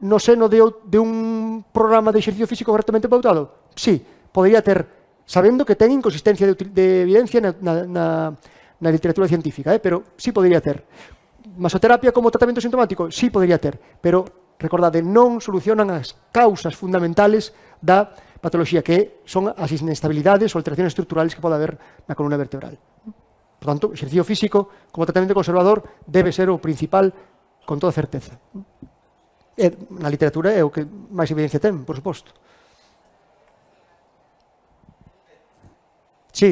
[SPEAKER 2] no seno de un programa de exercicio físico correctamente pautado? Sí, podría ter, sabendo que ten inconsistencia de evidencia na literatura científica, pero sí podría ter. Masoterapia como tratamento sintomático? Sí podría ter, pero recordade, non solucionan as causas fundamentales da patoloxía, que son as inestabilidades ou alteraciones estruturales que pode haber na columna vertebral. Por tanto, exercicio físico como tratamento conservador debe ser o principal con toda certeza. E na literatura é o que máis evidencia ten, por suposto. Sí.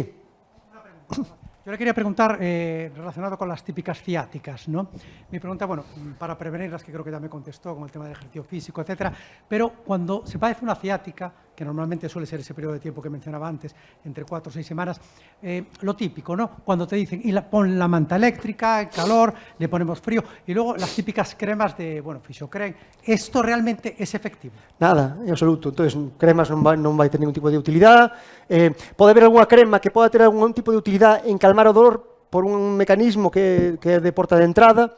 [SPEAKER 3] Yo le quería preguntar, relacionado con las típicas ciáticas, ¿no? Mi pregunta, bueno, para prevenirlas, que creo que ya me contestó con el tema del ejercicio físico, etcétera, pero cuando se padece una ciática, que normalmente suele ser ese periodo de tiempo que mencionaba antes, entre 4 o 6 semanas, lo típico, ¿no? Cuando te dicen, pon la manta eléctrica, el calor, le ponemos frío, y luego las típicas cremas de, bueno, Fisiocrem, ¿esto realmente es efectivo?
[SPEAKER 2] Nada, en absoluto. Entonces, cremas non vai ter ningún tipo de utilidade. Pode haber algunha crema que poda ter algún tipo de utilidade en calmar o dolor por un mecanismo que é de porta de entrada.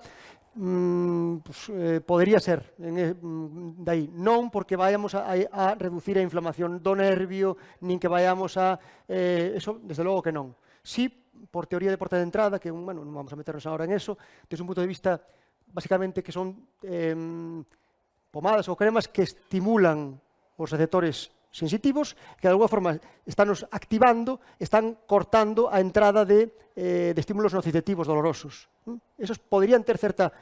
[SPEAKER 2] Podería ser dai, non porque vayamos a reducir a inflamación do nervio, nin que vayamos a eso, desde logo que non. Si, por teoría de porta de entrada, que, bueno, non vamos a meternos agora en eso, desde un punto de vista, basicamente, que son pomadas ou cremas que estimulan os receptores sensitivos, que de alguma forma están activando, están cortando a entrada de estímulos nociceptivos dolorosos. Esos poderían ter certa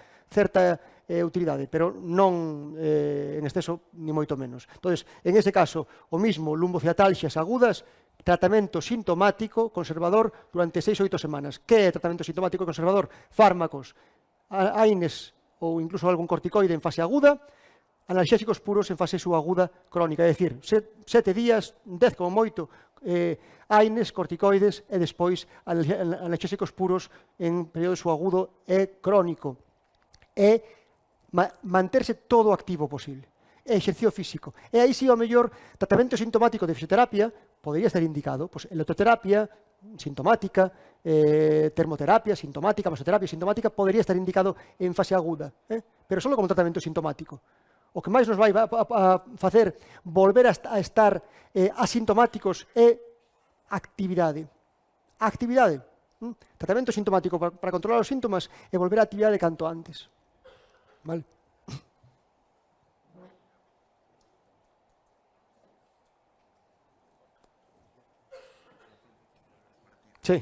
[SPEAKER 2] utilidade, pero non en exceso, ni moito menos. Entón, en ese caso, o mismo, lumbociatalxias agudas, tratamento sintomático conservador durante 6 ou 8 semanas. Que é tratamento sintomático conservador? Fármacos, AINES ou incluso algún corticoide en fase aguda, analxésicos puros en fase subaguda crónica, é dicir, 7 días, 10 como moito, AINES, corticoides e despois analxésicos puros en período subagudo e crónico. E manterse todo o activo posible. E exercicio físico. E aí si, ao mellor, tratamento sintomático de fisioterapia podería estar indicado, pois, electroterapia sintomática, termoterapia sintomática, masoterapia sintomática, podería estar indicado en fase aguda, pero só como tratamento sintomático. O que máis nos vai a facer volver a estar asintomáticos é actividade. Actividade. Tratamento sintomático para controlar os síntomas e volver a actividade canto antes. Vale? Sí.